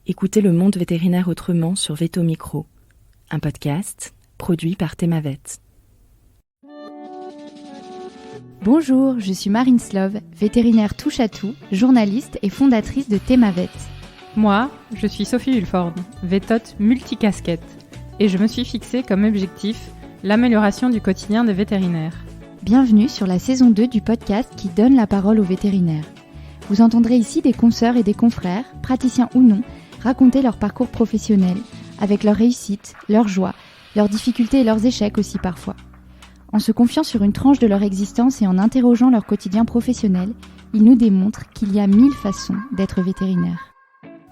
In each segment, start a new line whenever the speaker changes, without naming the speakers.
Écoutez le monde vétérinaire autrement sur Veto Micro, un podcast produit par Thémavet.
Bonjour, je suis Marine Slove, vétérinaire touche-à-tout, journaliste et fondatrice de Thémavet.
Moi, je suis Sophie Hulford, vétote multicasquette, et je me suis fixée comme objectif l'amélioration du quotidien des vétérinaires.
Bienvenue sur la saison 2 du podcast qui donne la parole aux vétérinaires. Vous entendrez ici des consoeurs et des confrères, praticiens ou non, raconter leur parcours professionnel, avec leurs réussites, leurs joies, leurs difficultés et leurs échecs aussi parfois. En se confiant sur une tranche de leur existence et en interrogeant leur quotidien professionnel, ils nous démontrent qu'il y a 1000 façons d'être vétérinaire.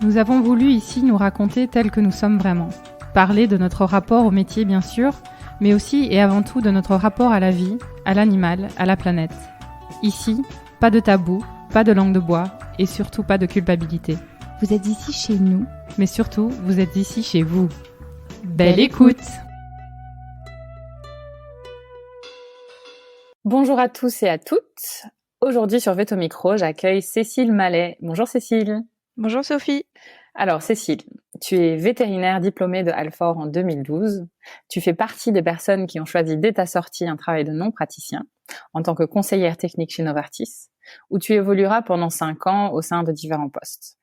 Nous avons voulu ici nous raconter tels que nous sommes vraiment. Parler de notre rapport au métier bien sûr, mais aussi et avant tout de notre rapport à la vie, à l'animal, à la planète. Ici, pas de tabou, pas de langue de bois et surtout pas de culpabilité.
Vous êtes ici chez nous,
mais surtout, vous êtes ici chez vous. Belle écoute! Bonjour à tous et à toutes. Aujourd'hui sur Veto Micro, j'accueille Cécile Mallet. Bonjour Cécile.
Bonjour Sophie.
Alors Cécile, tu es vétérinaire diplômée de Alfort en 2012. Tu fais partie des personnes qui ont choisi dès ta sortie un travail de non-praticien en tant que conseillère technique chez Novartis, où tu évolueras pendant 5 ans au sein de différents postes.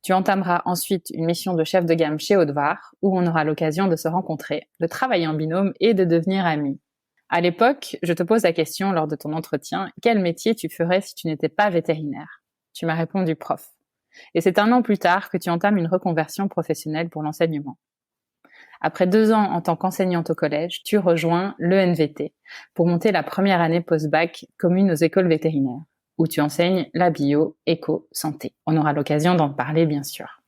Tu entameras ensuite une mission de chef de gamme chez Audvar, où on aura l'occasion de se rencontrer, de travailler en binôme et de devenir amis. À l'époque, je te pose la question lors de ton entretien, quel métier tu ferais si tu n'étais pas vétérinaire? Tu m'as répondu prof. Et c'est 1 an plus tard que tu entames une reconversion professionnelle pour l'enseignement. Après 2 ans en tant qu'enseignante au collège, tu rejoins l'ENVT pour monter la première année post-bac commune aux écoles vétérinaires, où tu enseignes la bio, éco, santé. On aura l'occasion d'en parler bien sûr.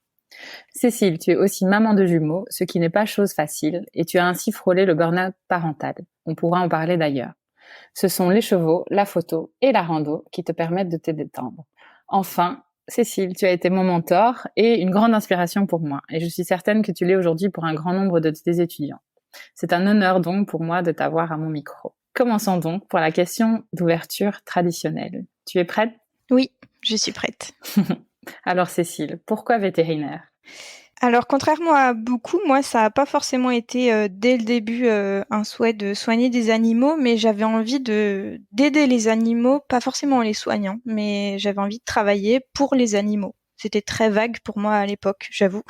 Cécile, tu es aussi maman de jumeaux, ce qui n'est pas chose facile, et tu as ainsi frôlé le burn-out parental. On pourra en parler d'ailleurs. Ce sont les chevaux, la photo et la rando qui te permettent de te détendre. Enfin, Cécile, tu as été mon mentor et une grande inspiration pour moi, et je suis certaine que tu l'es aujourd'hui pour un grand nombre de tes étudiants. C'est un honneur donc pour moi de t'avoir à mon micro. Commençons donc pour la question d'ouverture traditionnelle. Tu es prête?
Oui, je suis prête.
Alors Cécile, pourquoi vétérinaire?
Alors contrairement à beaucoup, moi ça n'a pas forcément été dès le début un souhait de soigner des animaux, mais j'avais envie d'aider les animaux, pas forcément en les soignant, mais j'avais envie de travailler pour les animaux. C'était très vague pour moi à l'époque, j'avoue.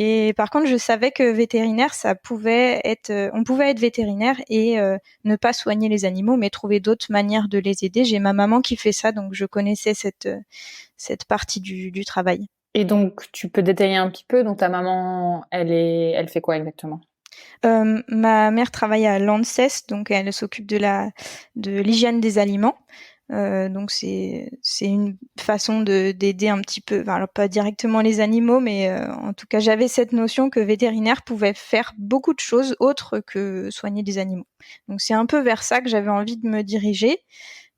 Et par contre, je savais que vétérinaire, ça pouvait être, on pouvait être vétérinaire et ne pas soigner les animaux, mais trouver d'autres manières de les aider. J'ai ma maman qui fait ça, donc je connaissais cette partie du travail.
Et donc, tu peux détailler un petit peu. Donc, ta maman, elle fait quoi exactement?
Ma mère travaille à l'ANSES, donc elle s'occupe de l'hygiène des aliments. Donc c'est une façon d'aider un petit peu, alors pas directement les animaux, mais en tout cas j'avais cette notion que vétérinaire pouvait faire beaucoup de choses autres que soigner des animaux. Donc c'est un peu vers ça que j'avais envie de me diriger,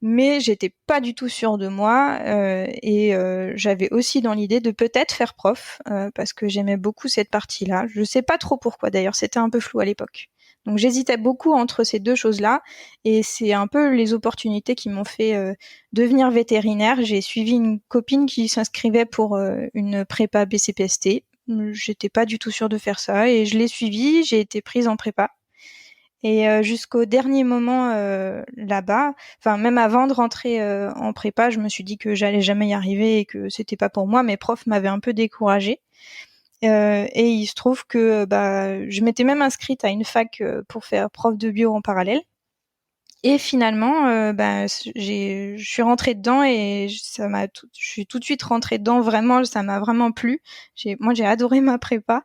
mais j'étais pas du tout sûre de moi et j'avais aussi dans l'idée de peut-être faire prof parce que j'aimais beaucoup cette partie-là. Je sais pas trop pourquoi d'ailleurs, c'était un peu flou à l'époque. Donc j'hésitais beaucoup entre ces deux choses-là et c'est un peu les opportunités qui m'ont fait devenir vétérinaire. J'ai suivi une copine qui s'inscrivait pour une prépa BCPST. J'étais pas du tout sûre de faire ça et je l'ai suivie, j'ai été prise en prépa. Et jusqu'au dernier moment là-bas, enfin même avant de rentrer en prépa, je me suis dit que j'allais jamais y arriver et que c'était pas pour moi. Mes profs m'avaient un peu découragée. Et il se trouve que je m'étais même inscrite à une fac pour faire prof de bio en parallèle. Et finalement, je suis rentrée dedans et je suis tout de suite rentrée dedans. Vraiment, ça m'a vraiment plu. Moi, j'ai adoré ma prépa.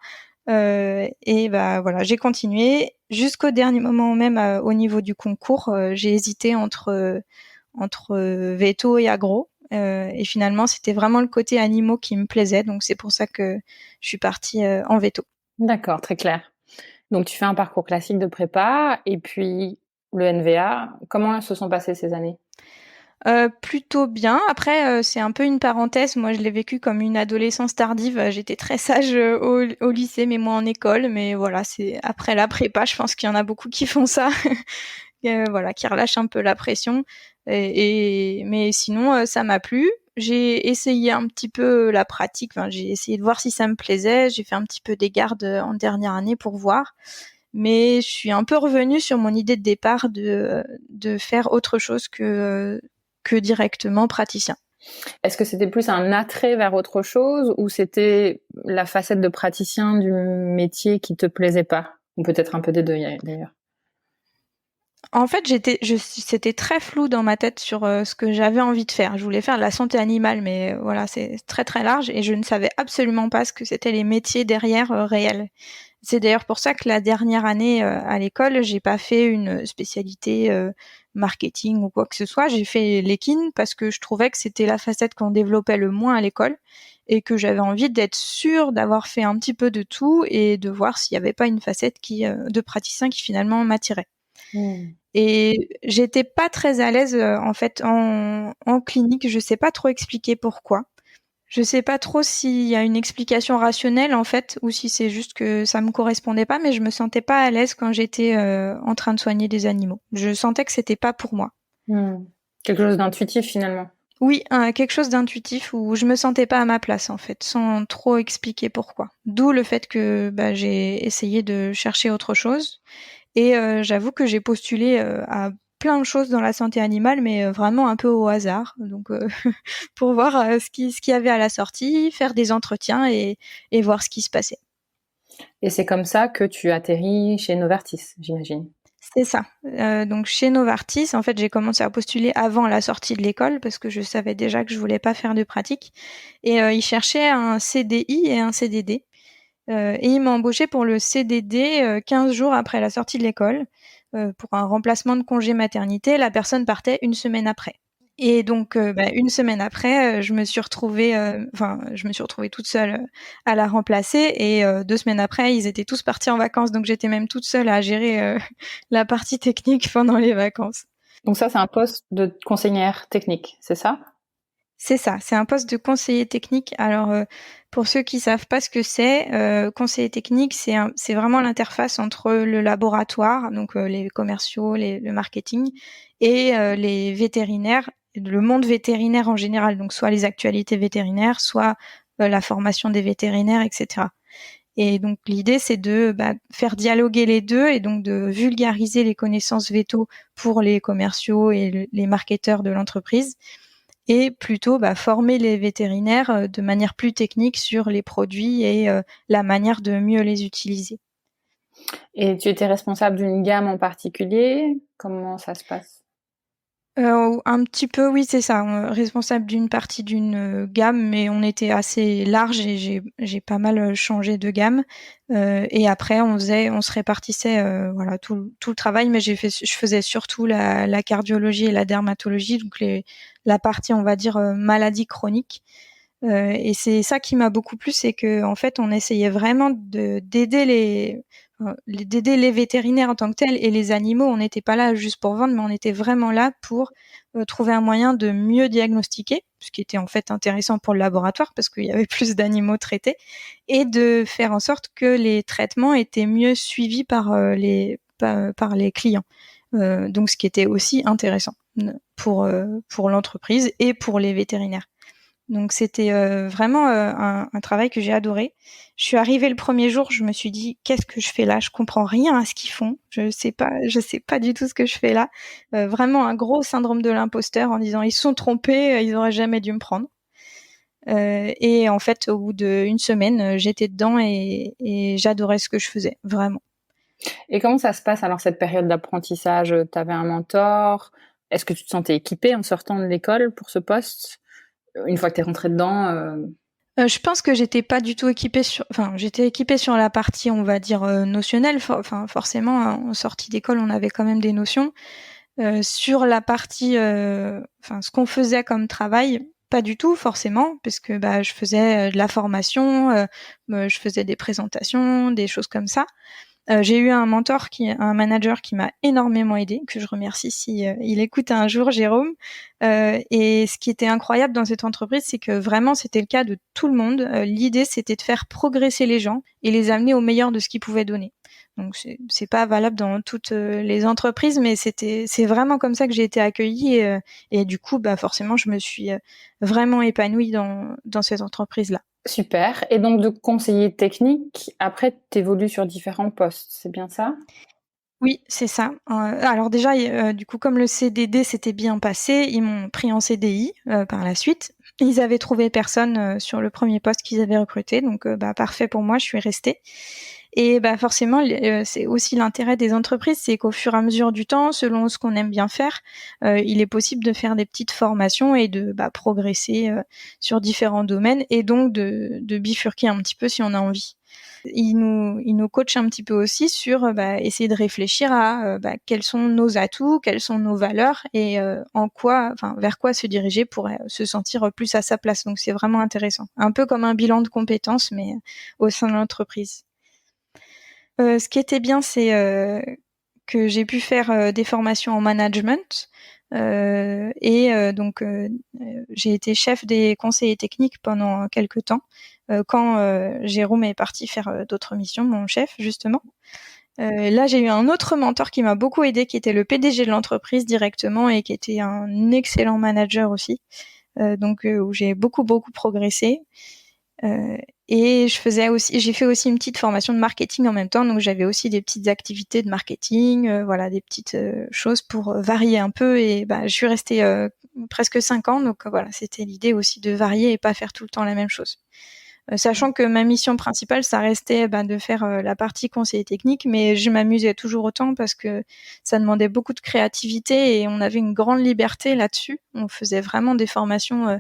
Et voilà, j'ai continué jusqu'au dernier moment même au niveau du concours. J'ai hésité entre veto et agro. Et finalement, c'était vraiment le côté animaux qui me plaisait. Donc, c'est pour ça que je suis partie en veto.
D'accord, très clair. Donc, tu fais un parcours classique de prépa et puis le NVA. Comment se sont passées ces années?
Plutôt bien. Après, c'est un peu une parenthèse. Moi, je l'ai vécu comme une adolescence tardive. J'étais très sage au lycée, mais moins en école. Mais voilà, c'est après la prépa, je pense qu'il y en a beaucoup qui font ça. voilà, qui relâche un peu la pression. Mais sinon, ça m'a plu. J'ai essayé un petit peu la pratique. Enfin, j'ai essayé de voir si ça me plaisait. J'ai fait un petit peu des gardes en dernière année pour voir. Mais je suis un peu revenue sur mon idée de départ de faire autre chose que directement praticien.
Est-ce que c'était plus un attrait vers autre chose ou c'était la facette de praticien du métier qui te plaisait pas? Ou peut-être un peu des deux d'ailleurs.
En fait, c'était très flou dans ma tête sur ce que j'avais envie de faire. Je voulais faire de la santé animale, mais voilà, c'est très très large et je ne savais absolument pas ce que c'était les métiers derrière réels. C'est d'ailleurs pour ça que la dernière année à l'école, j'ai pas fait une spécialité marketing ou quoi que ce soit. J'ai fait l'équine parce que je trouvais que c'était la facette qu'on développait le moins à l'école et que j'avais envie d'être sûre d'avoir fait un petit peu de tout et de voir s'il n'y avait pas une facette de praticien qui finalement m'attirait. Et j'étais pas très à l'aise en fait en clinique. Je sais pas trop expliquer pourquoi. Je sais pas trop s'il y a une explication rationnelle en fait ou si c'est juste que ça me correspondait pas, mais je me sentais pas à l'aise quand j'étais en train de soigner des animaux. Je sentais que c'était pas pour moi.
Quelque chose d'intuitif finalement.
Oui, quelque chose d'intuitif où je me sentais pas à ma place en fait, sans trop expliquer pourquoi. D'où le fait que j'ai essayé de chercher autre chose. Et j'avoue que j'ai postulé à plein de choses dans la santé animale, mais vraiment un peu au hasard. Donc, pour voir ce qu'il y avait à la sortie, faire des entretiens et voir ce qui se passait.
Et c'est comme ça que tu atterris chez Novartis, j'imagine.
C'est ça. Donc chez Novartis, en fait, j'ai commencé à postuler avant la sortie de l'école parce que je savais déjà que je voulais pas faire de pratique. Et ils cherchaient un CDI et un CDD. Et ils m'ont embauché pour le CDD 15 jours après la sortie de l'école pour un remplacement de congé maternité. La personne partait une semaine après. Et donc, une semaine après, je me suis retrouvée toute seule à la remplacer. Et 2 semaines après, ils étaient tous partis en vacances. Donc, j'étais même toute seule à gérer la partie technique pendant les vacances.
Donc ça, c'est un poste de conseillère technique, c'est ça?
C'est ça, c'est un poste de conseiller technique. Alors, pour ceux qui savent pas ce que c'est, conseiller technique, c'est vraiment l'interface entre le laboratoire, donc les commerciaux, le marketing, et les vétérinaires, le monde vétérinaire en général, donc soit les actualités vétérinaires, soit la formation des vétérinaires, etc. Et donc l'idée, c'est de faire dialoguer les deux et donc de vulgariser les connaissances véto pour les commerciaux et les marketeurs de l'entreprise et plutôt former les vétérinaires de manière plus technique sur les produits et la manière de mieux les utiliser.
Et tu étais responsable d'une gamme en particulier? Comment ça se passe?
Un petit peu, oui, c'est ça. Responsable d'une partie d'une gamme, mais on était assez large et j'ai pas mal changé de gamme. Et après, on se répartissait, voilà, tout le travail. Mais je faisais surtout la cardiologie et la dermatologie, donc la partie, on va dire, maladie chronique. Et c'est ça qui m'a beaucoup plu, c'est que en fait, on essayait vraiment d'aider les vétérinaires en tant que tels et les animaux. On n'était pas là juste pour vendre, mais on était vraiment là pour trouver un moyen de mieux diagnostiquer, ce qui était en fait intéressant pour le laboratoire parce qu'il y avait plus d'animaux traités, et de faire en sorte que les traitements étaient mieux suivis par les clients. Donc, ce qui était aussi intéressant pour l'entreprise et pour les vétérinaires. Donc c'était vraiment un travail que j'ai adoré. Je suis arrivée le premier jour, je me suis dit qu'est-ce que je fais là? Je comprends rien à ce qu'ils font. Je sais pas du tout ce que je fais là. Vraiment un gros syndrome de l'imposteur en disant ils se sont trompés, ils auraient jamais dû me prendre. Et en fait, au bout d'une semaine, j'étais dedans et j'adorais ce que je faisais, vraiment.
Et comment ça se passe alors cette période d'apprentissage? Tu avais un mentor? Est-ce que tu te sentais équipée en sortant de l'école pour ce poste? Une fois que tu es rentrée dedans,
je pense que j'étais pas du tout équipée j'étais équipée sur la partie, on va dire, notionnelle. Forcément, en sortie d'école, on avait quand même des notions. Sur la partie, ce qu'on faisait comme travail, pas du tout, forcément, parce que je faisais de la formation, je faisais des présentations, des choses comme ça. J'ai eu un manager qui m'a énormément aidé, que je remercie si il écoute un jour, Jérôme. Et ce qui était incroyable dans cette entreprise, c'est que vraiment c'était le cas de tout le monde. L'idée, c'était de faire progresser les gens et les amener au meilleur de ce qu'ils pouvaient donner. Donc c'est pas valable dans toutes les entreprises, mais c'est vraiment comme ça que j'ai été accueillie et du coup forcément je me suis vraiment épanouie dans cette entreprise-là.
Super. Et donc de conseiller technique, après tu évolues sur différents postes, c'est bien ça?
Oui, c'est ça. Alors déjà, du coup, comme le CDD s'était bien passé, ils m'ont pris en CDI par la suite. Ils avaient trouvé personne sur le premier poste qu'ils avaient recruté, donc parfait pour moi, je suis restée. Et forcément, c'est aussi l'intérêt des entreprises, c'est qu'au fur et à mesure du temps, selon ce qu'on aime bien faire, il est possible de faire des petites formations et de progresser sur différents domaines et donc de bifurquer un petit peu si on a envie. Il nous coach un petit peu aussi sur essayer de réfléchir à quels sont nos atouts, quelles sont nos valeurs et vers quoi se diriger pour se sentir plus à sa place. Donc c'est vraiment intéressant, un peu comme un bilan de compétences mais au sein de l'entreprise. Ce qui était bien, c'est que j'ai pu faire des formations en management donc j'ai été chef des conseillers techniques pendant quelques temps quand Jérôme est parti faire d'autres missions, mon chef justement. Là, j'ai eu un autre mentor qui m'a beaucoup aidé, qui était le PDG de l'entreprise directement et qui était un excellent manager aussi, où j'ai beaucoup progressé. Et j'ai fait aussi une petite formation de marketing en même temps, donc j'avais aussi des petites activités de marketing, des petites choses pour varier un peu. Et je suis restée presque 5 ans, donc voilà, c'était l'idée aussi de varier et pas faire tout le temps la même chose. Sachant que ma mission principale, ça restait de faire la partie conseiller technique, mais je m'amusais toujours autant parce que ça demandait beaucoup de créativité et on avait une grande liberté là-dessus. On faisait vraiment des formations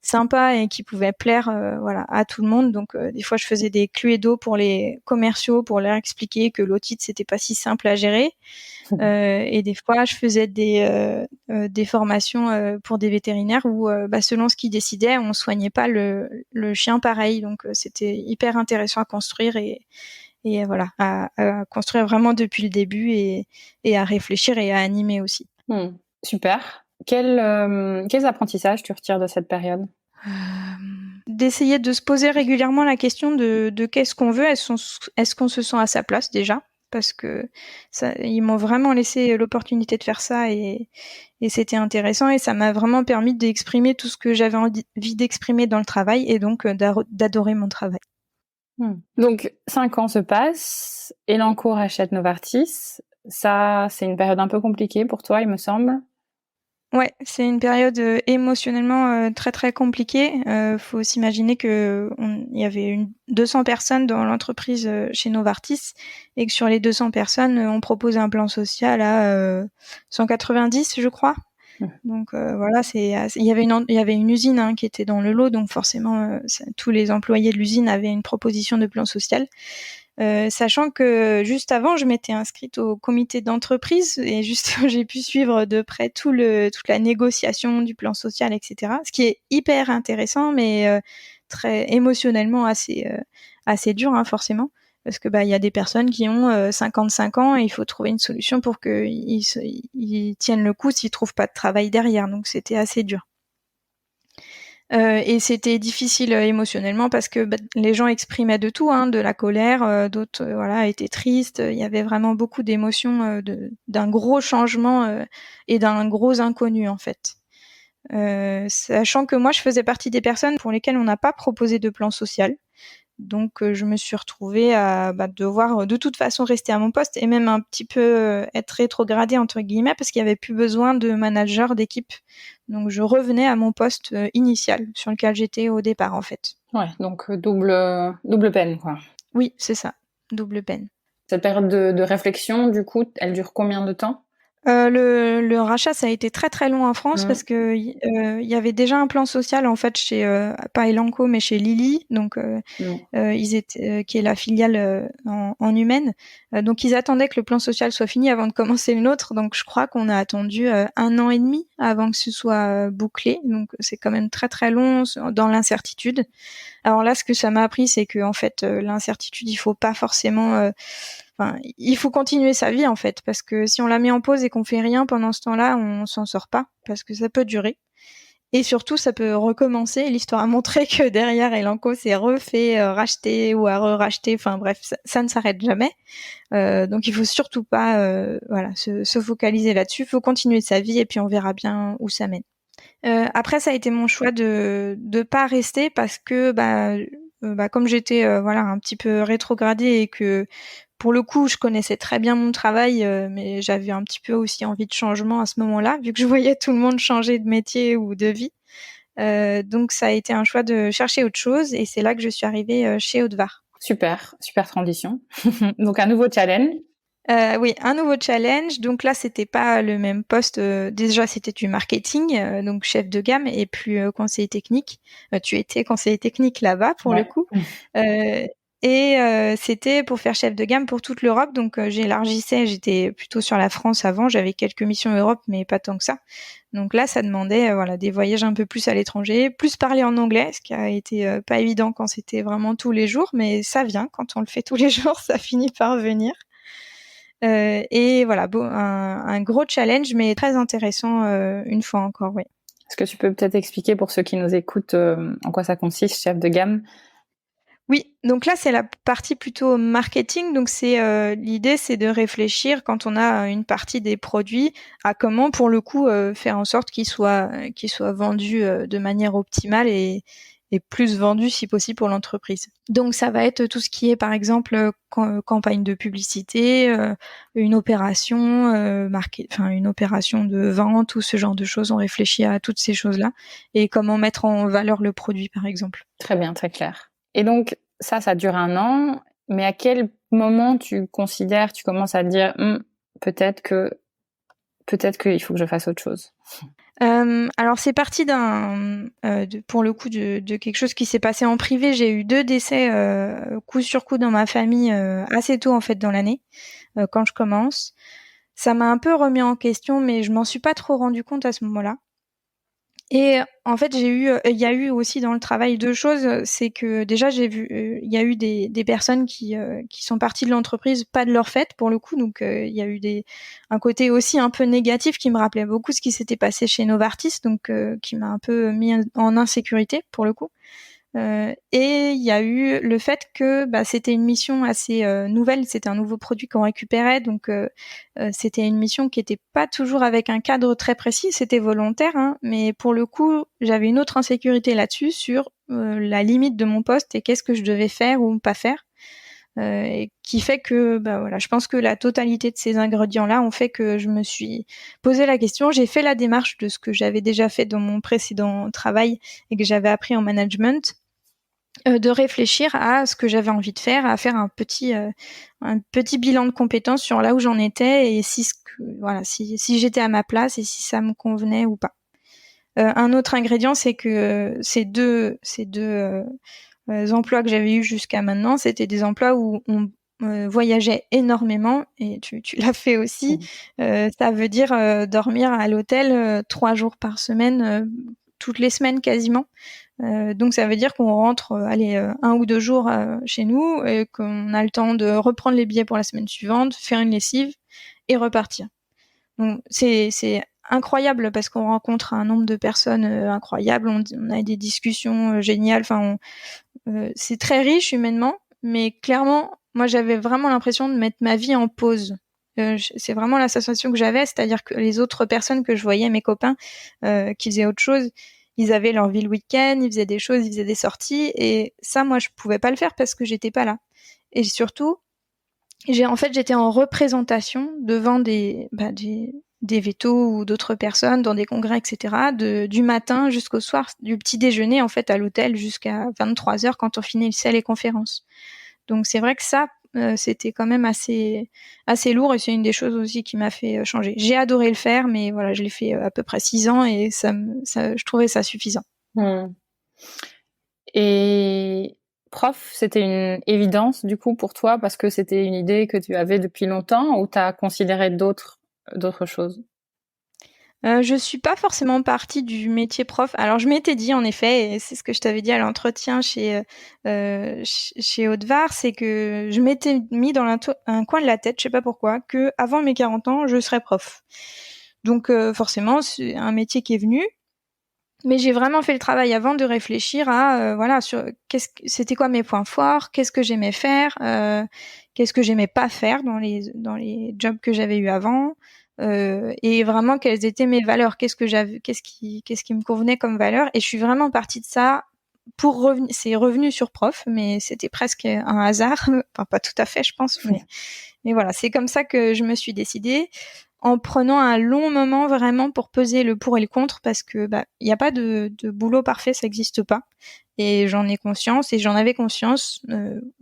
sympas et qui pouvaient plaire à tout le monde. Donc des fois, je faisais des cluedo pour les commerciaux pour leur expliquer que l'audit, c'était pas si simple à gérer. Et des fois, je faisais des formations pour des vétérinaires où, selon ce qu'ils décidaient, on soignait pas le chien pareil. Donc, c'était hyper intéressant à construire et voilà, à construire vraiment depuis le début et à réfléchir et à animer aussi.
Super. Quels apprentissages tu retires de cette période?
D'essayer de se poser régulièrement la question de qu'est-ce qu'on veut, est-ce qu'on se sent à sa place déjà, parce que ils m'ont vraiment laissé l'opportunité de faire ça et c'était intéressant et ça m'a vraiment permis d'exprimer tout ce que j'avais envie d'exprimer dans le travail et donc d'adorer mon travail.
Donc 5 ans se passent, Elanco rachète Novartis. Ça, c'est une période un peu compliquée pour toi, il me semble.
Ouais, c'est une période émotionnellement très très compliquée. Faut s'imaginer que il y avait 200 personnes dans l'entreprise chez Novartis et que sur les 200 personnes, on proposait un plan social à 190, je crois. Donc voilà, il y avait une usine qui était dans le lot, donc forcément tous les employés de l'usine avaient une proposition de plan social. Sachant que juste avant, je m'étais inscrite au comité d'entreprise et justement, j'ai pu suivre de près toute la négociation du plan social, etc. Ce qui est hyper intéressant, mais très émotionnellement assez dur, forcément, parce que il y a des personnes qui ont 55 ans et il faut trouver une solution pour qu'ils tiennent le coup s'ils trouvent pas de travail derrière. Donc c'était assez dur. Et c'était difficile émotionnellement parce que les gens exprimaient de tout, de la colère, d'autres étaient tristes. Il y avait vraiment beaucoup d'émotions d'un gros changement et d'un gros inconnu en fait. Sachant que moi je faisais partie des personnes pour lesquelles on n'a pas proposé de plan social. Donc je me suis retrouvée à devoir de toute façon rester à mon poste et même un petit peu être rétrogradée entre guillemets parce qu'il n'y avait plus besoin de manager d'équipe. Donc je revenais à mon poste initial sur lequel j'étais au départ en fait.
Ouais, donc double peine quoi.
Oui, c'est ça, double peine.
Cette période de réflexion, du coup, elle dure combien de temps?
Le rachat, ça a été très très long en France parce que il y avait déjà un plan social en fait chez pas Elanco mais chez Lilly, donc ils étaient qui est la filiale en humaine. Donc ils attendaient que le plan social soit fini avant de commencer le nôtre. Donc je crois qu'on a attendu 1 an et demi avant que ce soit bouclé. Donc c'est quand même très très long dans l'incertitude. Alors là, ce que ça m'a appris, c'est que en fait l'incertitude, il faut pas forcément il faut continuer sa vie en fait, parce que si on la met en pause et qu'on fait rien pendant ce temps-là, on s'en sort pas, parce que ça peut durer. Et surtout, ça peut recommencer. L'histoire a montré que derrière, Elanco s'est refait racheter ou a re-racheté. Enfin bref, ça ne s'arrête jamais. Donc il faut surtout pas se focaliser là-dessus. Il faut continuer sa vie et puis on verra bien où ça mène. Après, ça a été mon choix de pas rester parce que comme j'étais un petit peu rétrogradée et que pour le coup, je connaissais très bien mon travail, mais j'avais un petit peu aussi envie de changement à ce moment-là, vu que je voyais tout le monde changer de métier ou de vie. Donc ça a été un choix de chercher autre chose et c'est là que je suis arrivée chez Haute-Var.
Super transition. Donc un nouveau challenge.
Oui, un nouveau challenge. Donc là, c'était pas le même poste. Déjà, c'était du marketing, donc chef de gamme, et puis conseiller technique. Tu étais conseiller technique là-bas pour le coup. C'était pour faire chef de gamme pour toute l'Europe. Donc j'élargissais. J'étais plutôt sur la France avant. J'avais quelques missions Europe, mais pas tant que ça. Donc là, ça demandait des voyages un peu plus à l'étranger, plus parler en anglais, ce qui a été pas évident quand c'était vraiment tous les jours, mais ça vient quand on le fait tous les jours, ça finit par venir. Et voilà, un gros challenge, mais très intéressant une fois encore, oui.
Est-ce que tu peux peut-être expliquer pour ceux qui nous écoutent en quoi ça consiste, chef de gamme?
Oui, donc là c'est la partie plutôt marketing. Donc l'idée, c'est de réfléchir quand on a une partie des produits à comment, pour le coup, faire en sorte qu'ils soient vendus de manière optimale et plus vendus si possible pour l'entreprise. Donc ça va être tout ce qui est par exemple campagne de publicité, une opération une opération de vente ou ce genre de choses. On réfléchit à toutes ces choses-là et comment mettre en valeur le produit par exemple.
Très bien, très clair. Et donc ça dure 1 an, mais à quel moment tu commences à te dire peut-être qu'il faut que je fasse autre chose?
Alors c'est parti pour le coup de quelque chose qui s'est passé en privé. J'ai eu 2 décès coup sur coup dans ma famille assez tôt en fait dans l'année quand je commence. Ça m'a un peu remis en question, mais je m'en suis pas trop rendu compte à ce moment-là. Et en fait, il y a eu aussi dans le travail 2 choses. C'est que déjà j'ai vu, il y a eu des personnes qui sont parties de l'entreprise pas de leur fait pour le coup. Donc il y a eu un côté aussi un peu négatif qui me rappelait beaucoup ce qui s'était passé chez Novartis, donc qui m'a un peu mis en insécurité pour le coup. Et il y a eu le fait que c'était une mission assez nouvelle, c'était un nouveau produit qu'on récupérait, donc c'était une mission qui était pas toujours avec un cadre très précis, c'était volontaire, hein, mais pour le coup j'avais une autre insécurité là-dessus sur la limite de mon poste et qu'est-ce que je devais faire ou pas faire, et qui fait que je pense que la totalité de ces ingrédients-là ont fait que je me suis posé la question, j'ai fait la démarche de ce que j'avais déjà fait dans mon précédent travail et que j'avais appris en management, de réfléchir à ce que j'avais envie de faire, à faire un petit bilan de compétences sur là où j'en étais et si j'étais à ma place et si ça me convenait ou pas. Un autre ingrédient, c'est que ces deux emplois que j'avais eu jusqu'à maintenant, c'était des emplois où on voyageait énormément et tu l'as fait aussi. Ça veut dire dormir à l'hôtel 3 jours par semaine, toutes les semaines quasiment. Donc ça veut dire qu'on rentre 1 ou 2 jours chez nous et qu'on a le temps de reprendre les billets pour la semaine suivante, faire une lessive et repartir. Donc c'est incroyable parce qu'on rencontre un nombre de personnes incroyables, on a des discussions géniales, c'est très riche humainement, mais clairement moi j'avais vraiment l'impression de mettre ma vie en pause. C'est vraiment la sensation que j'avais, c'est-à-dire que les autres personnes que je voyais, mes copains qui faisaient autre chose, ils avaient leur vie le week-end, ils faisaient des choses, ils faisaient des sorties, et ça, moi, je pouvais pas le faire parce que j'étais pas là. Et surtout, j'étais en représentation devant des vétos ou d'autres personnes dans des congrès, etc., du matin jusqu'au soir, du petit déjeuner, en fait, à l'hôtel jusqu'à 23h quand on finissait les conférences. Donc, c'est vrai que ça, c'était quand même assez lourd et c'est une des choses aussi qui m'a fait changer. J'ai adoré le faire, mais voilà, je l'ai fait à peu près 6 ans et je trouvais ça suffisant.
Et prof, c'était une évidence du coup pour toi parce que c'était une idée que tu avais depuis longtemps ou tu as considéré d'autres choses?
Je suis pas forcément partie du métier prof. Alors je m'étais dit en effet, et c'est ce que je t'avais dit à l'entretien chez Haute-Var, c'est que je m'étais mis dans un coin de la tête, je sais pas pourquoi, que avant mes 40 ans, je serais prof. Donc forcément, c'est un métier qui est venu. Mais j'ai vraiment fait le travail avant de réfléchir à voilà sur c'était quoi mes points forts, qu'est-ce que j'aimais faire, qu'est-ce que j'aimais pas faire dans les jobs que j'avais eu avant, et vraiment quelles étaient mes valeurs, qu'est-ce qui me convenait comme valeur. Et je suis vraiment partie de ça pour revenir. C'est revenu sur prof, mais c'était presque un hasard, enfin pas tout à fait, je pense, mais voilà, c'est comme ça que je me suis décidée, en prenant un long moment vraiment pour peser le pour et le contre, parce que il y a pas de boulot parfait, ça n'existe pas, et j'en ai conscience et j'en avais conscience.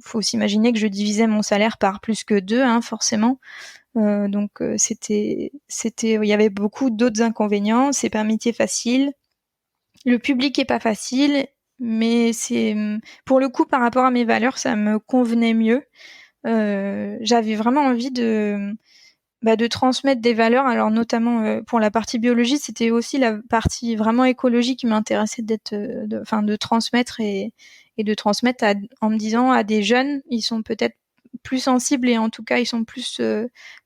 Faut s'imaginer que je divisais mon salaire par plus que 2, hein, forcément. Donc il y avait beaucoup d'autres inconvénients. C'est pas un métier facile, le public est pas facile, mais c'est pour le coup par rapport à mes valeurs, ça me convenait mieux. J'avais vraiment envie de transmettre des valeurs. Alors notamment pour la partie biologie, c'était aussi la partie vraiment écologie qui m'intéressait de transmettre et de transmettre en me disant à des jeunes, ils sont peut-être plus sensibles et en tout cas ils sont plus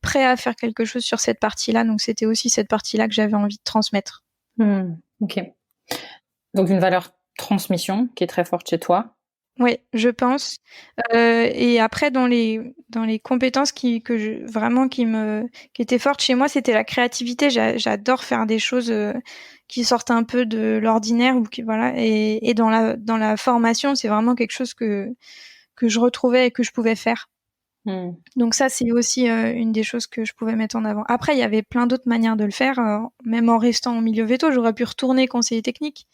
prêts à faire quelque chose sur cette partie-là. Donc c'était aussi cette partie-là que j'avais envie de transmettre.
Ok. Donc une valeur transmission qui est très forte chez toi.
Oui, je pense. Et après, dans les compétences qui étaient fortes chez moi, c'était la créativité. J'adore faire des choses qui sortent un peu de l'ordinaire ou voilà. Et dans la formation, c'est vraiment quelque chose que je retrouvais et que je pouvais faire. Donc ça, c'est aussi une des choses que je pouvais mettre en avant. Après, il y avait plein d'autres manières de le faire, même en restant au milieu veto. J'aurais pu retourner conseiller technique.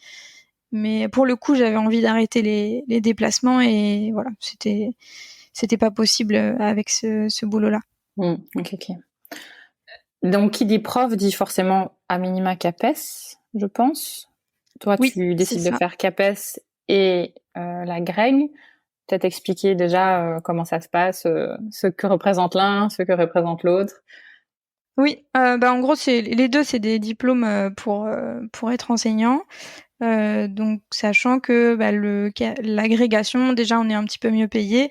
Mais pour le coup, j'avais envie d'arrêter les déplacements et voilà, c'était pas possible avec ce boulot-là.
Ok. Donc, qui dit prof dit forcément à minima CAPES, je pense. Toi,
oui,
tu décides de faire CAPES et la GREG. Peut-être expliquer déjà comment ça se passe, ce que représente l'un, ce que représente l'autre.
Oui, en gros, les deux, c'est des diplômes pour être enseignant. Donc, sachant que l'agrégation, déjà, on est un petit peu mieux payé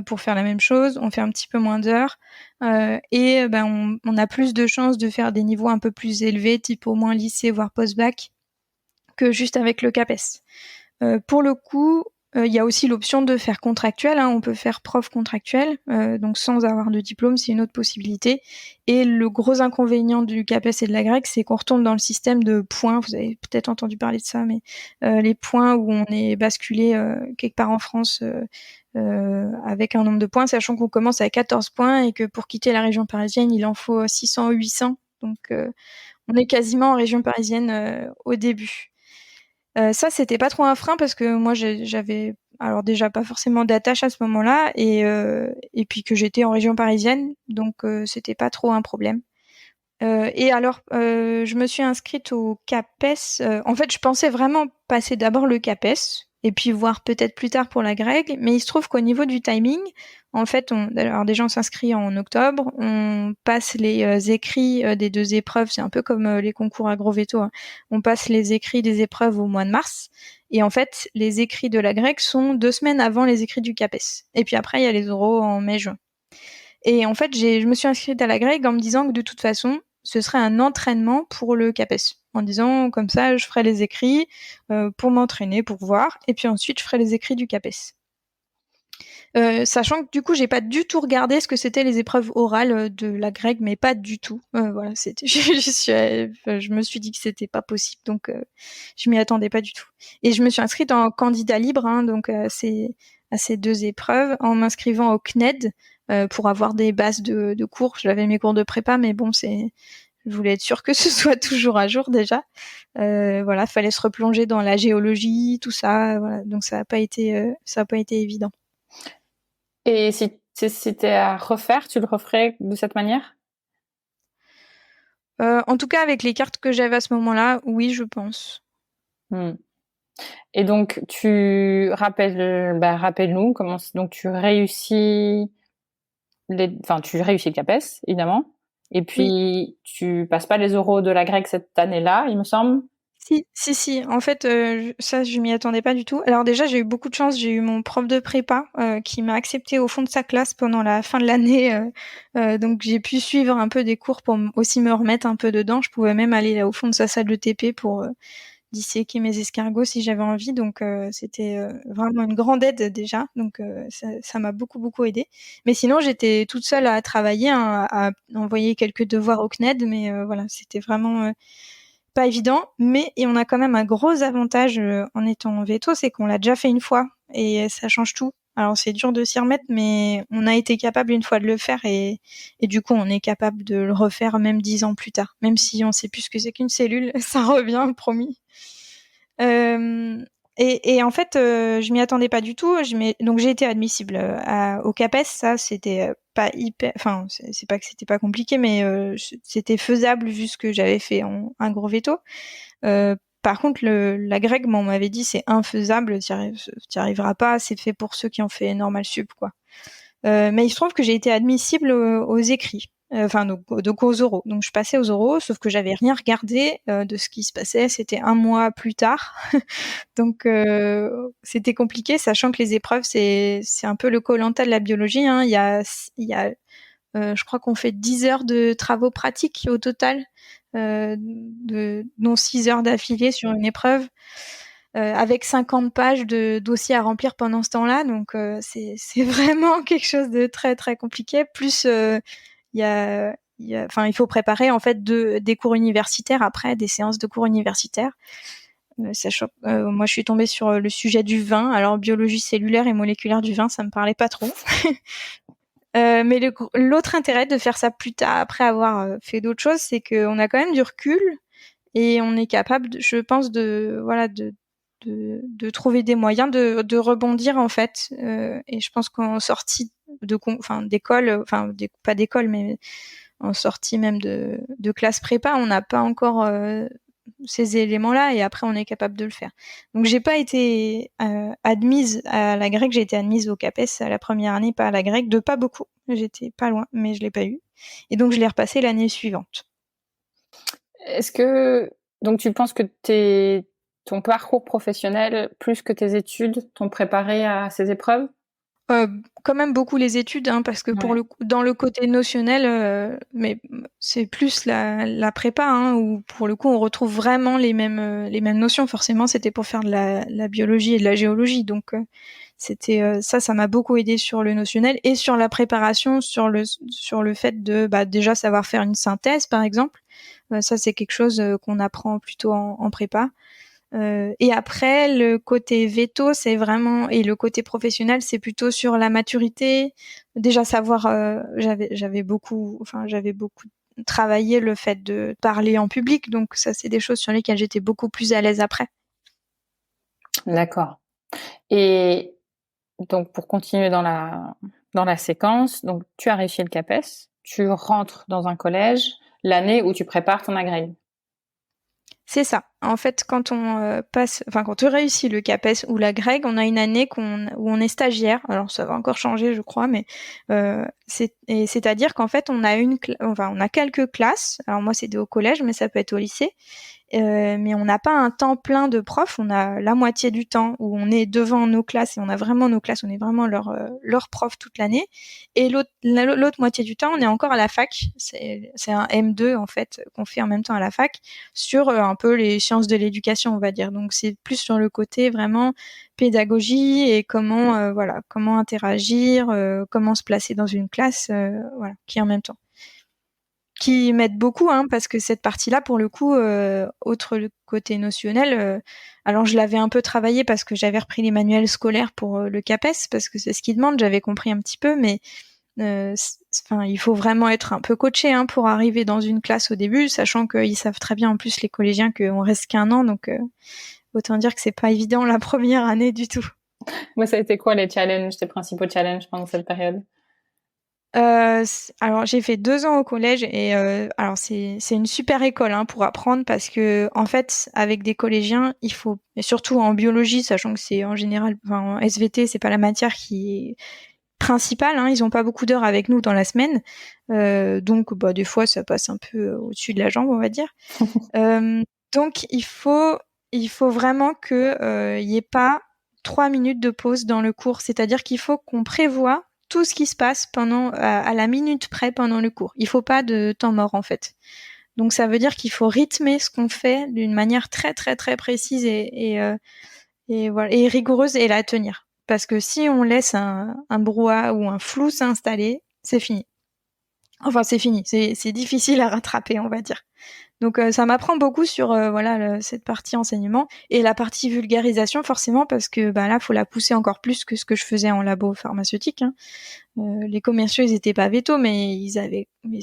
pour faire la même chose, on fait un petit peu moins d'heures et on a plus de chances de faire des niveaux un peu plus élevés, type au moins lycée, voire post-bac, que juste avec le CAPES. Pour le coup, il y a aussi l'option de faire contractuel, hein, on peut faire prof contractuel, donc sans avoir de diplôme, c'est une autre possibilité. Et le gros inconvénient du CAPES et de la GREC, c'est qu'on retombe dans le système de points, vous avez peut-être entendu parler de ça, mais les points où on est basculé quelque part en France avec un nombre de points, sachant qu'on commence à 14 points et que pour quitter la région parisienne, il en faut 600 ou 800, donc on est quasiment en région parisienne au début. Ça, c'était pas trop un frein parce que moi, j'avais alors déjà pas forcément d'attache à ce moment-là et puis que j'étais en région parisienne, donc c'était pas trop un problème. Et alors, je me suis inscrite au CAPES. En fait, je pensais vraiment passer d'abord le CAPES et puis voir peut-être plus tard pour la GREG, mais il se trouve qu'au niveau du timing, en fait, alors déjà on s'inscrit en octobre, on passe les écrits des 2 épreuves, c'est un peu comme les concours agro-veto, hein. On passe les écrits des épreuves au mois de mars, et en fait, les écrits de la GREG sont 2 semaines avant les écrits du CAPES. Et puis après, il y a les oraux en mai-juin. Et en fait, je me suis inscrite à la GREG en me disant que de toute façon, ce serait un entraînement pour le CAPES. En disant, comme ça, je ferai les écrits pour m'entraîner, pour voir, et puis ensuite, je ferai les écrits du CAPES. Sachant que du coup, j'ai pas du tout regardé ce que c'était les épreuves orales de la GREG, mais pas du tout. Voilà, je me suis dit que c'était pas possible, donc je m'y attendais pas du tout. Et je me suis inscrite en candidat libre, hein, donc à ces 2 épreuves, en m'inscrivant au CNED pour avoir des bases de cours. J'avais mes cours de prépa, mais bon, je voulais être sûre que ce soit toujours à jour déjà. Voilà, fallait se replonger dans la géologie, tout ça. Voilà, donc ça a pas été évident.
Et si c'était à refaire, tu le referais de cette manière?
En tout cas, avec les cartes que j'avais à ce moment-là, oui, je pense.
Et donc, rappelle-nous comment. Donc, tu réussis le CAPES, évidemment. Et puis,
Oui.
tu passes pas les oraux de la GREC cette année-là, il me semble.
Si. En fait, ça, je m'y attendais pas du tout. Alors déjà, j'ai eu beaucoup de chance. J'ai eu mon prof de prépa qui m'a accepté au fond de sa classe pendant la fin de l'année. Donc, j'ai pu suivre un peu des cours pour aussi me remettre un peu dedans. Je pouvais même aller là, au fond de sa salle de TP pour disséquer mes escargots si j'avais envie. Donc c'était vraiment une grande aide déjà. Donc ça m'a beaucoup aidé. Mais sinon j'étais toute seule à travailler, hein, à envoyer quelques devoirs au CNED, mais voilà, c'était vraiment pas évident. Et on a quand même un gros avantage en étant veto, c'est qu'on l'a déjà fait une fois et ça change tout. Alors c'est dur de s'y remettre, mais on a été capable une fois de le faire et du coup on est capable de le refaire même 10 ans plus tard. Même si on sait plus ce que c'est qu'une cellule, ça revient, promis. Et en fait, je m'y attendais pas du tout. Donc j'ai été admissible au CAPES. Ça, c'était pas hyper. Enfin, c'est pas que c'était pas compliqué, mais c'était faisable vu ce que j'avais fait en un gros veto. Par contre, la grecque, on m'avait dit c'est infaisable, t'y arriveras pas. C'est fait pour ceux qui ont fait normal sup, quoi. Mais il se trouve que j'ai été admissible aux écrits. Enfin, donc aux oraux. Donc je passais aux oraux, sauf que j'avais rien regardé de ce qui se passait. C'était un mois plus tard, donc c'était compliqué, sachant que les épreuves c'est un peu le koh-lanta de la biologie. Hein. Il y a je crois qu'on fait 10 heures de travaux pratiques au total, dont 6 heures d'affilée sur une épreuve. Avec 50 pages de dossiers à remplir pendant ce temps-là, donc c'est vraiment quelque chose de très très compliqué. Plus il faut préparer en fait des cours universitaires après, des séances de cours universitaires. Moi, je suis tombée sur le sujet du vin. Alors, biologie cellulaire et moléculaire du vin, ça me parlait pas trop. Mais l'autre intérêt de faire ça plus tard, après avoir fait d'autres choses, c'est qu'on a quand même du recul et on est capable, je pense, de trouver des moyens de rebondir en fait. Et je pense qu'en sortie d'école, pas d'école, mais en sortie même de classe prépa, on n'a pas encore ces éléments-là et après on est capable de le faire. Donc j'ai pas été admise à la grecque, j'ai été admise au CAPES à la première année, pas à la grecque, de pas beaucoup. J'étais pas loin, mais je l'ai pas eu. Et donc je l'ai repassé l'année suivante.
Est-ce que donc tu penses que ton parcours professionnel plus que tes études t'ont préparé à ces épreuves?
Quand même beaucoup les études, hein, parce que
Ouais.
dans le côté notionnel, mais c'est plus la prépa, hein, où pour le coup on retrouve vraiment les mêmes notions. Forcément, c'était pour faire de la biologie et de la géologie, donc c'était ça m'a beaucoup aidé sur le notionnel et sur la préparation, sur le fait de déjà savoir faire une synthèse, par exemple. Ça c'est quelque chose qu'on apprend plutôt en prépa. Et après, le côté veto, c'est vraiment, et le côté professionnel, c'est plutôt sur la maturité. Déjà savoir, j'avais beaucoup travaillé le fait de parler en public, donc ça, c'est des choses sur lesquelles j'étais beaucoup plus à l'aise après.
D'accord. Et donc pour continuer dans la séquence, donc tu as réussi le CAPES, tu rentres dans un collège l'année où tu prépares ton agrég.
C'est ça. En fait, quand quand tu réussis le CAPES ou la grecque, on a une année où on est stagiaire. Alors ça va encore changer, je crois, mais c'est-à-dire qu'en fait, on a quelques classes. Alors moi, c'était au collège, mais ça peut être au lycée. Mais on n'a pas un temps plein de profs, on a la moitié du temps où on est devant nos classes et on a vraiment nos classes, on est vraiment leur prof toute l'année. Et l'autre moitié du temps, on est encore à la fac. C'est un M2 en fait qu'on fait en même temps à la fac sur un peu les sciences de l'éducation, on va dire. Donc c'est plus sur le côté vraiment pédagogie et comment interagir, comment se placer dans une classe, qui est en même temps. Qui m'aide beaucoup, hein, parce que cette partie-là, pour le coup, outre le côté notionnel, alors je l'avais un peu travaillé parce que j'avais repris les manuels scolaires pour le CAPES, parce que c'est ce qu'ils demandent, j'avais compris un petit peu, mais il faut vraiment être un peu coaché, hein, pour arriver dans une classe au début, sachant qu'ils savent très bien en plus les collégiens qu'on reste qu'un an, donc autant dire que c'est pas évident la première année du tout.
Moi, ça a été quoi tes principaux challenges pendant cette période?
Alors j'ai fait 2 ans au collège et alors c'est une super école, hein, pour apprendre parce que en fait avec des collégiens il faut, et surtout en biologie, sachant que c'est en général, en SVT c'est pas la matière qui est principale, hein, ils ont pas beaucoup d'heures avec nous dans la semaine, donc des fois ça passe un peu au-dessus de la jambe, on va dire. Donc il faut vraiment que il y ait pas 3 minutes de pause dans le cours, c'est-à-dire qu'il faut qu'on prévoit tout ce qui se passe à la minute près pendant le cours. Il faut pas de temps mort en fait. Donc ça veut dire qu'il faut rythmer ce qu'on fait d'une manière très très très précise et voilà, et rigoureuse et la tenir. Parce que si on laisse un brouhaha ou un flou s'installer, c'est fini. Enfin, c'est fini. C'est difficile à rattraper, on va dire. Donc ça m'apprend beaucoup sur cette partie enseignement et la partie vulgarisation forcément parce que là faut la pousser encore plus que ce que je faisais en labo pharmaceutique. Hein. Les commerciaux ils étaient pas vétos mais ils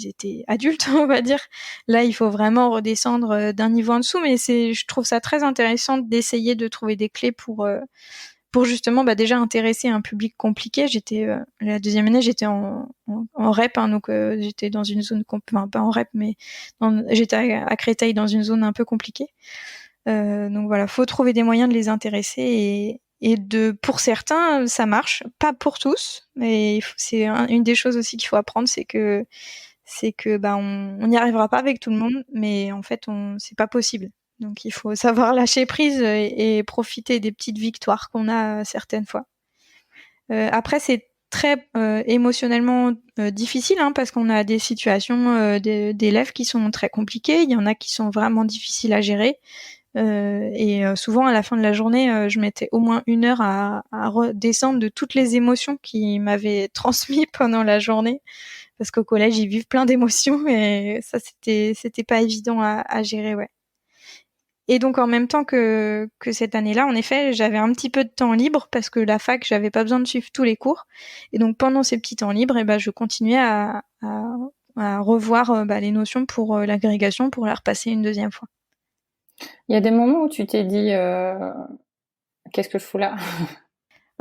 étaient adultes on va dire. Là il faut vraiment redescendre d'un niveau en dessous mais je trouve ça très intéressant d'essayer de trouver des clés pour justement déjà intéresser un public compliqué. J'étais la deuxième année, j'étais en REP, hein, donc j'étais dans une zone enfin pas en REP, mais j'étais à Créteil dans une zone un peu compliquée. Donc voilà, faut trouver des moyens de les intéresser et pour certains ça marche, pas pour tous, mais c'est une des choses aussi qu'il faut apprendre, c'est que on n'y arrivera pas avec tout le monde, mais en fait c'est pas possible. Donc il faut savoir lâcher prise et profiter des petites victoires qu'on a certaines fois. Après c'est très émotionnellement difficile parce qu'on a des situations d'élèves qui sont très compliquées, il y en a qui sont vraiment difficiles à gérer et souvent à la fin de la journée je mettais au moins 1 heure à redescendre de toutes les émotions qui m'avaient transmis pendant la journée parce qu'au collège ils vivent plein d'émotions et ça c'était pas évident à gérer, ouais. Et donc en même temps que cette année-là, en effet, j'avais un petit peu de temps libre parce que la fac, j'avais pas besoin de suivre tous les cours. Et donc pendant ces petits temps libres, je continuais à revoir les notions pour l'agrégation pour la repasser une deuxième fois.
Il y a des moments où tu t'es dit qu'est-ce que je fous là?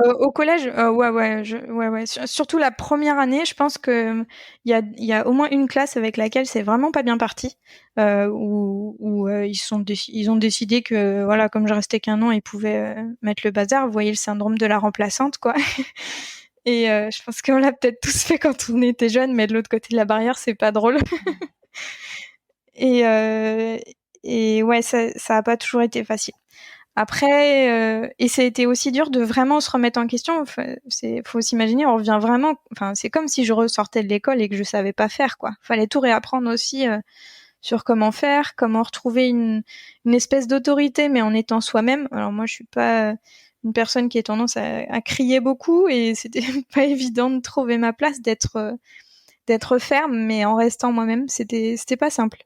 Au collège, ouais. Surtout la première année, je pense que il y a au moins une classe avec laquelle c'est vraiment pas bien parti, où ils ont décidé que voilà, comme je restais qu'1 an, ils pouvaient mettre le bazar. Vous voyez le syndrome de la remplaçante, quoi. Et je pense qu'on l'a peut-être tous fait quand on était jeune, mais de l'autre côté de la barrière, c'est pas drôle. Et ouais, ça a pas toujours été facile. Après, et ça a été aussi dur de vraiment se remettre en question. Faut s'imaginer, on revient vraiment. Enfin, c'est comme si je ressortais de l'école et que je savais pas faire, quoi. Fallait tout réapprendre aussi sur comment faire, comment retrouver une espèce d'autorité, mais en étant soi-même. Alors moi, je suis pas une personne qui a tendance à crier beaucoup, et c'était pas évident de trouver ma place, d'être ferme, mais en restant moi-même. C'était pas simple.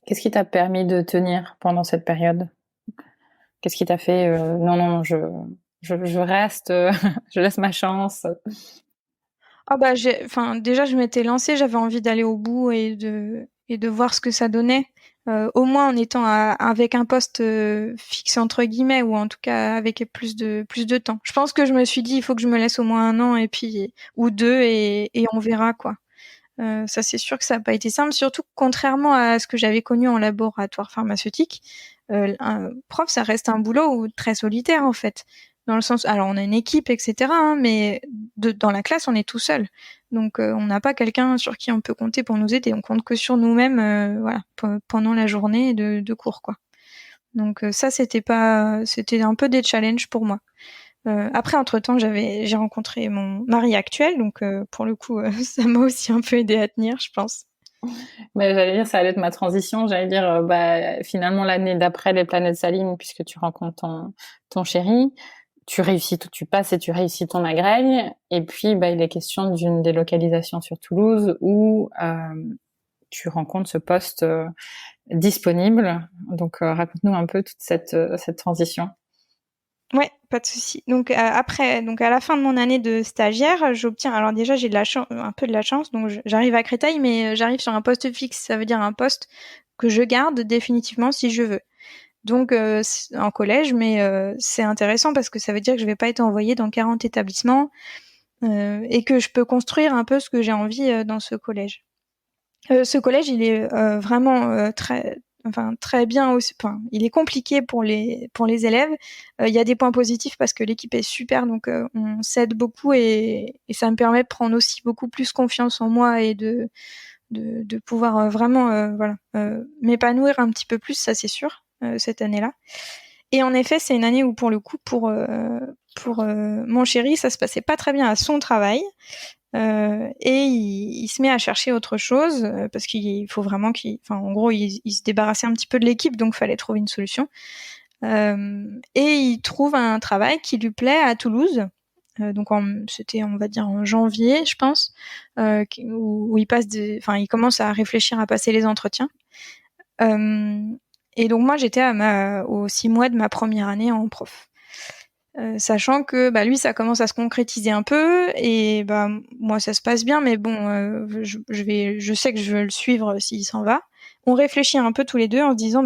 Qu'est-ce qui t'a permis de tenir pendant cette période? Qu'est-ce qui t'a fait non, je reste, je laisse ma chance?
Ah déjà je m'étais lancée, j'avais envie d'aller au bout et de voir ce que ça donnait. Au moins en étant avec un poste fixe entre guillemets, ou en tout cas avec plus de temps. Je pense que je me suis dit il faut que je me laisse au moins 1 an et puis ou 2 et on verra, quoi. Ça c'est sûr que ça n'a pas été simple, surtout contrairement à ce que j'avais connu en laboratoire pharmaceutique. Un prof, ça reste un boulot très solitaire en fait, dans le sens, alors on a une équipe etc, mais dans la classe on est tout seul, donc on n'a pas quelqu'un sur qui on peut compter pour nous aider, on compte que sur nous-mêmes, voilà, pendant la journée de cours, quoi. Donc ça c'était un peu des challenges pour moi. Après, entre-temps, j'ai rencontré mon mari actuel, donc pour le coup, ça m'a aussi un peu aidé à tenir, je pense.
Mais j'allais dire, ça allait être ma transition. J'allais dire, finalement, l'année d'après, les planètes s'alignent puisque tu rencontres ton chéri. Tu passes et tu réussis ton agrég. Et puis, il est question d'une délocalisation sur Toulouse où tu rencontres ce poste disponible. Donc, raconte-nous un peu toute cette transition.
Ouais, pas de souci. Donc après, donc à la fin de mon année de stagiaire, j'obtiens. Alors déjà, j'ai un peu de la chance. Donc j'arrive à Créteil, mais j'arrive sur un poste fixe. Ça veut dire un poste que je garde définitivement si je veux. Donc en collège, mais c'est intéressant parce que ça veut dire que je vais pas être envoyée dans 40 établissements et que je peux construire un peu ce que j'ai envie dans ce collège. Ce collège, il est vraiment très bien aussi. Enfin, il est compliqué pour les élèves. Il y a des points positifs parce que l'équipe est super, donc on s'aide beaucoup et ça me permet de prendre aussi beaucoup plus confiance en moi et de pouvoir vraiment m'épanouir un petit peu plus, ça c'est sûr, cette année-là. Et en effet, c'est une année où pour le coup, pour mon chéri, ça se passait pas très bien à son travail. Et il se met à chercher autre chose parce qu'il faut vraiment en gros, il se débarrassait un petit peu de l'équipe, donc fallait trouver une solution. Et il trouve un travail qui lui plaît à Toulouse. Donc c'était, on va dire, en janvier, je pense, où il commence à réfléchir à passer les entretiens. Et donc moi, j'étais aux 6 mois de ma première année en prof. Sachant que lui, ça commence à se concrétiser un peu, et moi, ça se passe bien, mais bon, je sais que je veux le suivre s'il s'en va. On réfléchit un peu tous les deux en se disant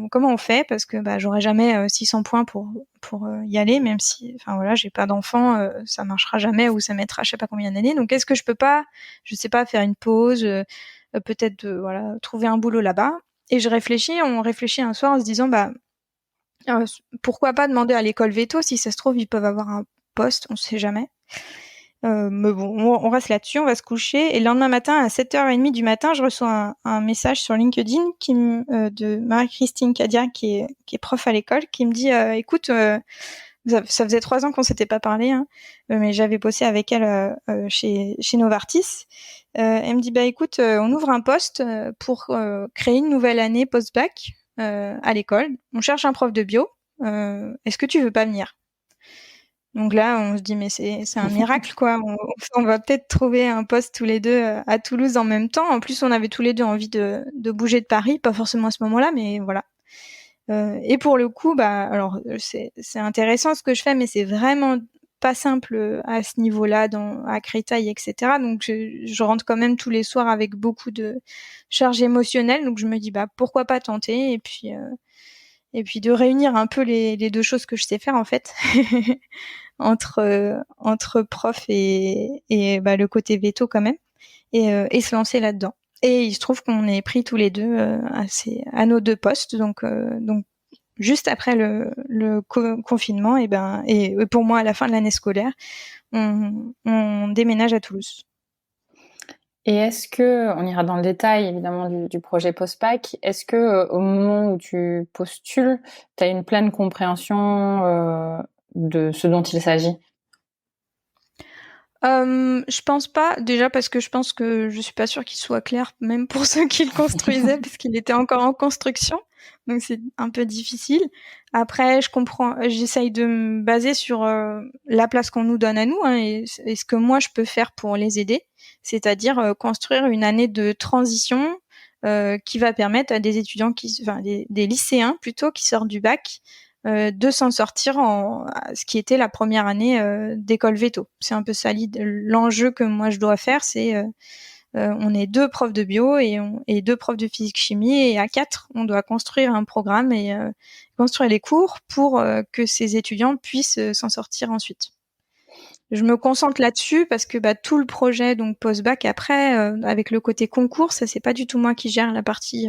comment on fait, parce que j'aurai jamais 600 points pour y aller, même si, voilà, j'ai pas d'enfant, ça marchera jamais, ou ça mettra je sais pas combien d'années. Donc est-ce que je peux pas, je sais pas, faire une pause, peut-être voilà, trouver un boulot là-bas. Et on réfléchit un soir en se disant pourquoi pas demander à l'école veto, si ça se trouve ils peuvent avoir un poste, on sait jamais. Mais bon, on reste là-dessus, on va se coucher. Et le lendemain matin, à 7h30 du matin, je reçois un message sur LinkedIn de Marie-Christine Cadia, qui est prof à l'école, qui me dit écoute, ça faisait 3 ans qu'on s'était pas parlé, hein, mais j'avais bossé avec elle chez Novartis. Elle me dit écoute, on ouvre un poste pour créer une nouvelle année post-bac à l'école. On cherche un prof de bio. Est-ce que tu veux pas venir? Donc là, on se dit mais c'est un miracle, quoi. On va peut-être trouver un poste tous les deux à Toulouse en même temps. En plus, on avait tous les deux envie de bouger de Paris, pas forcément à ce moment-là, mais voilà. Et pour le coup, alors c'est intéressant ce que je fais, mais c'est vraiment pas simple à ce niveau-là, à Créteil, etc. Donc je rentre quand même tous les soirs avec beaucoup de charge émotionnelle. Donc je me dis pourquoi pas tenter, et puis de réunir un peu les deux choses que je sais faire en fait. entre prof et le côté veto quand même, et se lancer là-dedans. Et il se trouve qu'on est pris tous les deux à nos 2 postes, donc juste après le confinement, et pour moi à la fin de l'année scolaire, on déménage à Toulouse.
Et est-ce que, on ira dans le détail évidemment du projet post-bac, est-ce que au moment où tu postules, tu as une pleine compréhension de ce dont il s'agit?
Je pense pas, déjà parce que je suis pas sûre qu'il soit clair, même pour ceux qui le construisaient, parce qu'il était encore en construction, donc c'est un peu difficile. Après, j'essaye de me baser sur la place qu'on nous donne à nous, hein, et ce que moi je peux faire pour les aider, c'est-à-dire construire une année de transition qui va permettre à des étudiants des lycéens plutôt, qui sortent du bac, de s'en sortir ce qui était la première année d'école veto. C'est un peu ça l'enjeu que moi je dois faire, c'est on est 2 profs de bio et 2 profs de physique-chimie, et à 4, on doit construire un programme et construire les cours pour que ces étudiants puissent s'en sortir ensuite. Je me concentre là-dessus parce que tout le projet donc post-bac après, avec le côté concours, ça c'est pas du tout moi qui gère la partie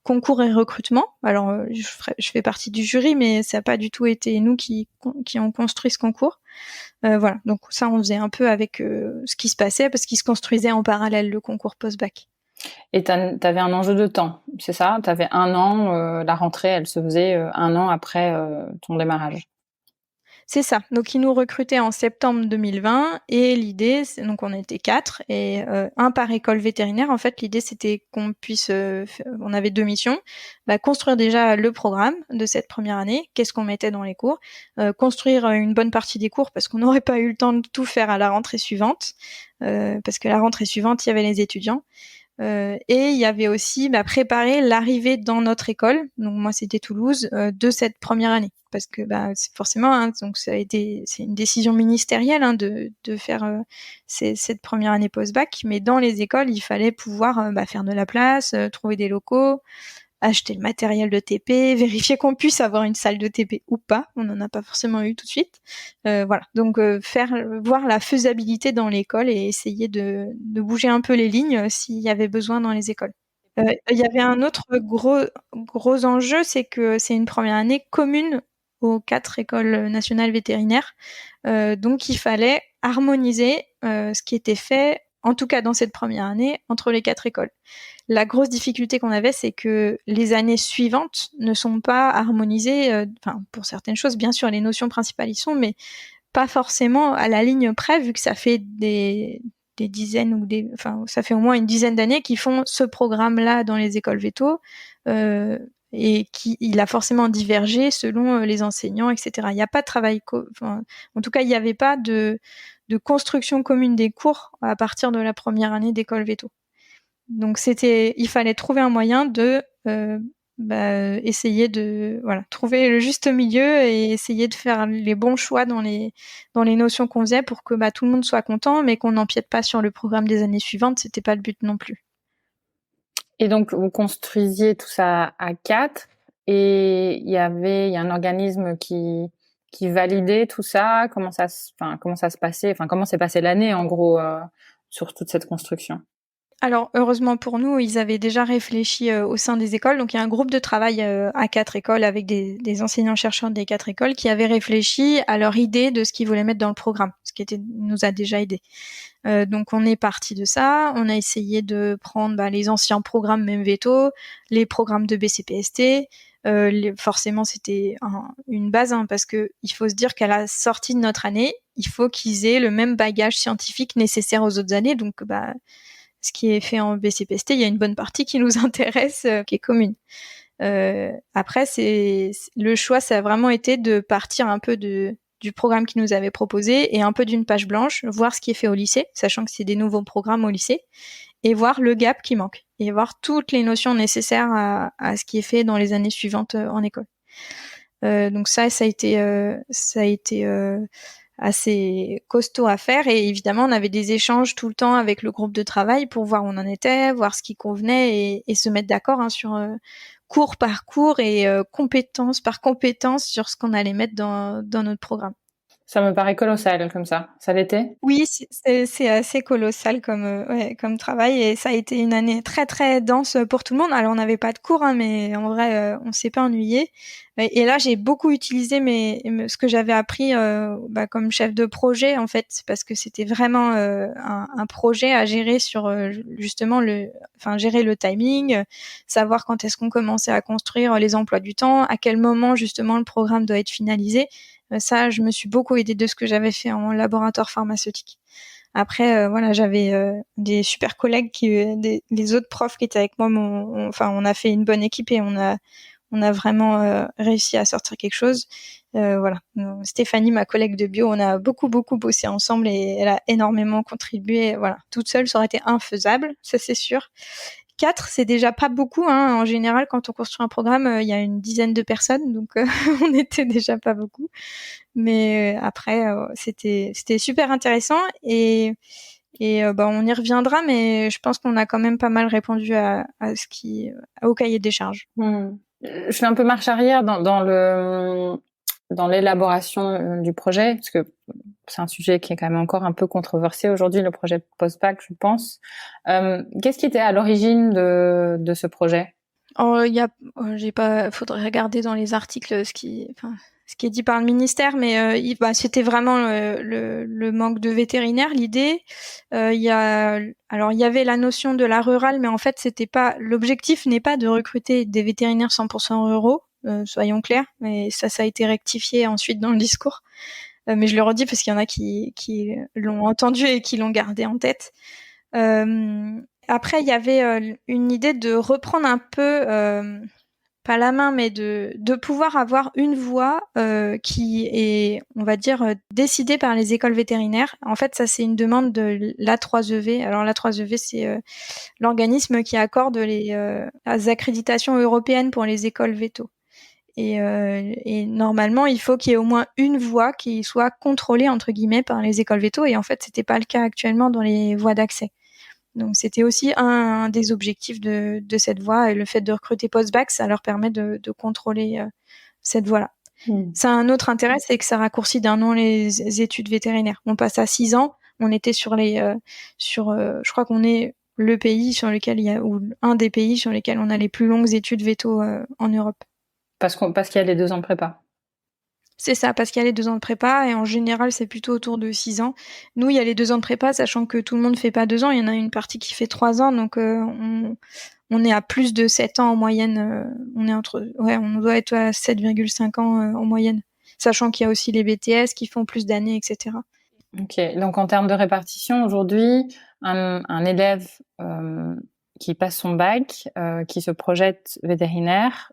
concours et recrutement. Alors je fais partie du jury, mais ça n'a pas du tout été nous qui ont construit ce concours. Voilà, donc ça on faisait un peu avec ce qui se passait, parce qu'il se construisait en parallèle le concours post-bac.
Et t'avais un enjeu de temps, c'est ça? T'avais 1 an, la rentrée elle se faisait 1 an après ton démarrage.
C'est ça. Donc, ils nous recrutaient en septembre 2020, et l'idée, donc on était 4 et 1 par école vétérinaire. En fait, l'idée, c'était qu'on puisse, on avait 2 missions, construire déjà le programme de cette première année, qu'est-ce qu'on mettait dans les cours, construire une bonne partie des cours, parce qu'on n'aurait pas eu le temps de tout faire à la rentrée suivante, parce que la rentrée suivante, il y avait les étudiants. Et il y avait aussi préparer l'arrivée dans notre école, donc moi c'était Toulouse, de cette première année, parce que c'est forcément, hein, donc c'est une décision ministérielle, hein, de faire cette première année post-bac, mais dans les écoles il fallait pouvoir faire de la place, trouver des locaux, acheter le matériel de TP, vérifier qu'on puisse avoir une salle de TP ou pas. On n'en a pas forcément eu tout de suite. Voilà. Donc voir la faisabilité dans l'école et essayer de bouger un peu les lignes s'il y avait besoin dans les écoles. Il y avait un autre gros enjeu, c'est que c'est une première année commune aux 4 écoles nationales vétérinaires. Donc il fallait harmoniser ce qui était fait, en tout cas dans cette première année, entre les 4 écoles. La grosse difficulté qu'on avait, c'est que les années suivantes ne sont pas harmonisées, pour certaines choses, bien sûr, les notions principales y sont, mais pas forcément à la ligne près, vu que ça fait des des dizaines ça fait au moins une dizaine d'années qu'ils font ce programme-là dans les écoles veto, et il a forcément divergé selon les enseignants, etc. Il n'y a pas de travail, en tout cas, il n'y avait pas de construction commune des cours à partir de la première année d'école veto. Donc il fallait trouver un moyen de essayer de trouver le juste milieu et essayer de faire les bons choix dans les notions qu'on faisait pour que tout le monde soit content, mais qu'on n'empiète pas sur le programme des années suivantes. C'était pas le but non plus.
Et donc vous construisiez tout ça à 4 et il y a un organisme qui validait tout ça. Comment ça se passait, comment s'est passée l'année en gros sur toute cette construction?
Alors, heureusement pour nous, ils avaient déjà réfléchi au sein des écoles. Donc, il y a un groupe de travail à 4 écoles avec des enseignants-chercheurs des 4 écoles qui avaient réfléchi à leur idée de ce qu'ils voulaient mettre dans le programme, ce qui nous a déjà aidés. Donc, on est parti de ça. On a essayé de prendre les anciens programmes, même veto, les programmes de BCPST. Forcément, c'était une base, parce que il faut se dire qu'à la sortie de notre année, il faut qu'ils aient le même bagage scientifique nécessaire aux autres années. Donc, ce qui est fait en BCPST, il y a une bonne partie qui nous intéresse, qui est commune. Après, le choix, ça a vraiment été de partir un peu du programme qu'ils nous avaient proposé et un peu d'une page blanche, voir ce qui est fait au lycée, sachant que c'est des nouveaux programmes au lycée, et voir le gap qui manque, et voir toutes les notions nécessaires à ce qui est fait dans les années suivantes en école. Donc ça a été assez costaud à faire, et évidemment on avait des échanges tout le temps avec le groupe de travail pour voir où on en était, voir ce qui convenait et se mettre d'accord sur cours par cours et compétence par compétence sur ce qu'on allait mettre dans notre programme.
Ça me paraît colossal comme ça. Ça l'était?
Oui, c'est assez colossal comme travail, et ça a été une année très très dense pour tout le monde. Alors on n'avait pas de cours, mais en vrai on s'est pas ennuyé. Et là j'ai beaucoup utilisé ce que j'avais appris comme chef de projet en fait, parce que c'était vraiment un projet à gérer sur justement gérer le timing, savoir quand est-ce qu'on commençait à construire les emplois du temps, à quel moment justement le programme doit être finalisé. Ça, je me suis beaucoup aidée de ce que j'avais fait en laboratoire pharmaceutique. Après, j'avais des super collègues les autres profs qui étaient avec moi. On a fait une bonne équipe et on a vraiment réussi à sortir quelque chose. Donc, Stéphanie, ma collègue de bio, on a beaucoup bossé ensemble et elle a énormément contribué. Voilà, toute seule, ça aurait été infaisable, ça c'est sûr. 4, c'est déjà pas beaucoup. En général, quand on construit un programme, il y a une dizaine de personnes, donc on était déjà pas beaucoup. Mais après, c'était super intéressant et on y reviendra, mais je pense qu'on a quand même pas mal répondu au cahier des charges.
Je fais un peu marche arrière dans l'élaboration du projet, parce que c'est un sujet qui est quand même encore un peu controversé aujourd'hui, le projet post-bac, je pense. Qu'est-ce qui était à l'origine de ce projet?
Faudrait regarder dans les articles ce qui est dit par le ministère, mais c'était vraiment le manque de vétérinaires, l'idée. Il y avait la notion de la rurale, mais en fait l'objectif n'est pas de recruter des vétérinaires 100% ruraux, soyons clairs, mais ça a été rectifié ensuite dans le discours. Mais je le redis parce qu'il y en a qui l'ont entendu et qui l'ont gardé en tête. Après, il y avait une idée de reprendre un peu, pas la main, mais de pouvoir avoir une voie qui est, on va dire, décidée par les écoles vétérinaires. En fait, ça, c'est une demande de l'A3EV. Alors, l'A3EV, c'est l'organisme qui accorde les accréditations européennes pour les écoles véto. Et normalement, il faut qu'il y ait au moins une voie qui soit contrôlée, entre guillemets, par les écoles véto. Et en fait, c'était pas le cas actuellement dans les voies d'accès. Donc, c'était aussi un des objectifs de cette voie. Et le fait de recruter post-bac, ça leur permet de contrôler cette voie-là. Ça a un autre intérêt, c'est que ça raccourcit d'un an les études vétérinaires. On passe à 6 ans. On était je crois qu'on est le pays sur lequel ou un des pays sur lesquels on a les plus longues études véto en Europe.
Parce qu'il y a les 2 ans de prépa.
C'est ça, parce qu'il y a les 2 ans de prépa, et en général, c'est plutôt autour de 6 ans. Nous, il y a les 2 ans de prépa, sachant que tout le monde fait pas 2 ans, il y en a une partie qui fait 3 ans, donc on est à plus de 7 ans en moyenne. On doit être à 7,5 ans en moyenne, sachant qu'il y a aussi les BTS qui font plus d'années, etc.
Ok, donc en termes de répartition, aujourd'hui, un élève qui passe son bac, qui se projette vétérinaire,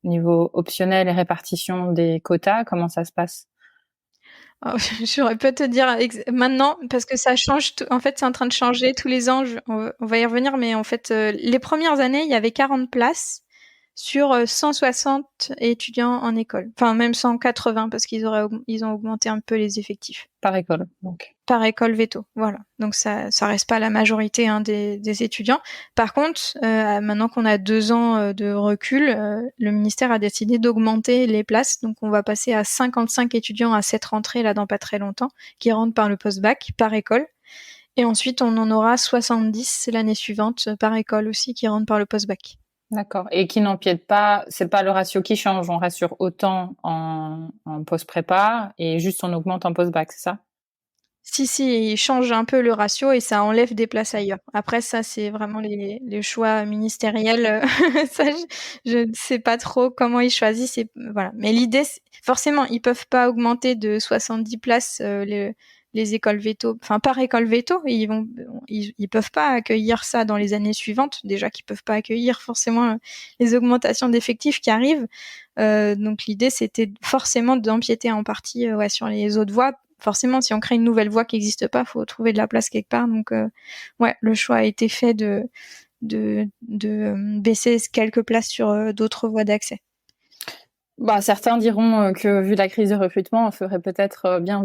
niveau optionnel et répartition des quotas, comment ça se passe?
Alors, je saurais pas te dire maintenant parce que ça change. En fait, c'est en train de changer tous les ans. On va y revenir, mais en fait, les premières années, il y avait 40 places sur 160 étudiants en école. Enfin, même 180 parce ils ont augmenté un peu les effectifs.
Par école, donc.
Par école veto, voilà. Donc ça reste pas la majorité des étudiants. Par contre, maintenant qu'on a 2 ans de recul, le ministère a décidé d'augmenter les places. Donc on va passer à 55 étudiants à cette rentrée là dans pas très longtemps, qui rentrent par le post-bac, par école. Et ensuite on en aura 70 l'année suivante par école aussi qui rentrent par le post-bac.
D'accord. Et qui n'empiète pas, c'est pas le ratio qui change, on reste sur autant en post-prépa et juste on augmente en post-bac, c'est ça?
Si, il change un peu le ratio et ça enlève des places ailleurs. Après, ça, c'est vraiment les choix ministériels. Ça, je ne sais pas trop comment ils choisissent. Voilà. Mais l'idée, forcément, ils peuvent pas augmenter de 70 places les écoles veto. Enfin, par école veto, ils peuvent pas accueillir ça dans les années suivantes. Déjà qu'ils peuvent pas accueillir forcément les augmentations d'effectifs qui arrivent. Donc l'idée, c'était forcément d'empiéter en partie sur les autres voies. Forcément, si on crée une nouvelle voie qui n'existe pas, faut trouver de la place quelque part. Donc, le choix a été fait de baisser quelques places sur d'autres voies d'accès.
Bah, certains diront que vu la crise de recrutement, on ferait peut-être bien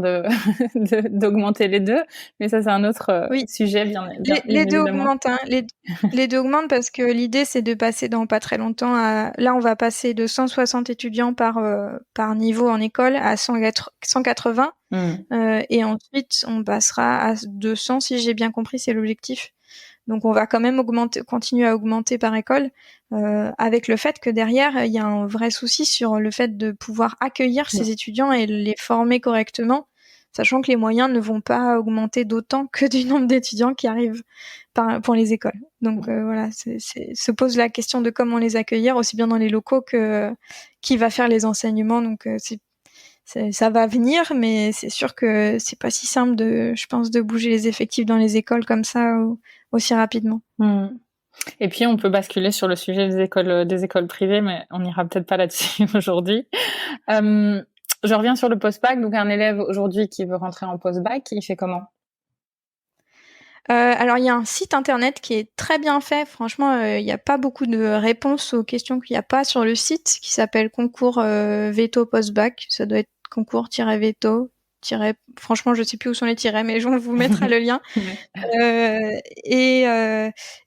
d'augmenter les deux, mais ça c'est un autre
Oui.
sujet bien
Les deux
évidemment.
augmentent, hein. Les deux augmentent parce que l'idée c'est de passer dans pas très longtemps à. Là, on va passer de 160 étudiants par niveau en école à 180. Et ensuite, on passera à 200, si j'ai bien compris, c'est l'objectif. Donc, on va quand même continuer à augmenter par école, avec le fait que derrière, il y a un vrai souci sur le fait de pouvoir accueillir ces étudiants et les former correctement, sachant que les moyens ne vont pas augmenter d'autant que du nombre d'étudiants qui arrivent pour les écoles. Donc voilà, se pose la question de comment les accueillir, aussi bien dans les locaux que qui va faire les enseignements. Donc ça va venir, mais c'est sûr que c'est pas si simple je pense, de bouger les effectifs dans les écoles comme ça aussi rapidement.
Et puis on peut basculer sur le sujet des écoles privées, mais on n'ira peut-être pas là-dessus aujourd'hui. Je reviens sur le post-bac. Donc un élève aujourd'hui qui veut rentrer en post-bac, il fait comment?
Alors il y a un site internet qui est très bien fait. Franchement, il n'y a pas beaucoup de réponses aux questions qu'il n'y a pas sur le site, qui s'appelle concours veto post-bac. Ça doit être concours-veto. Franchement, je sais plus où sont les tirets, mais on vous mettra le lien. Il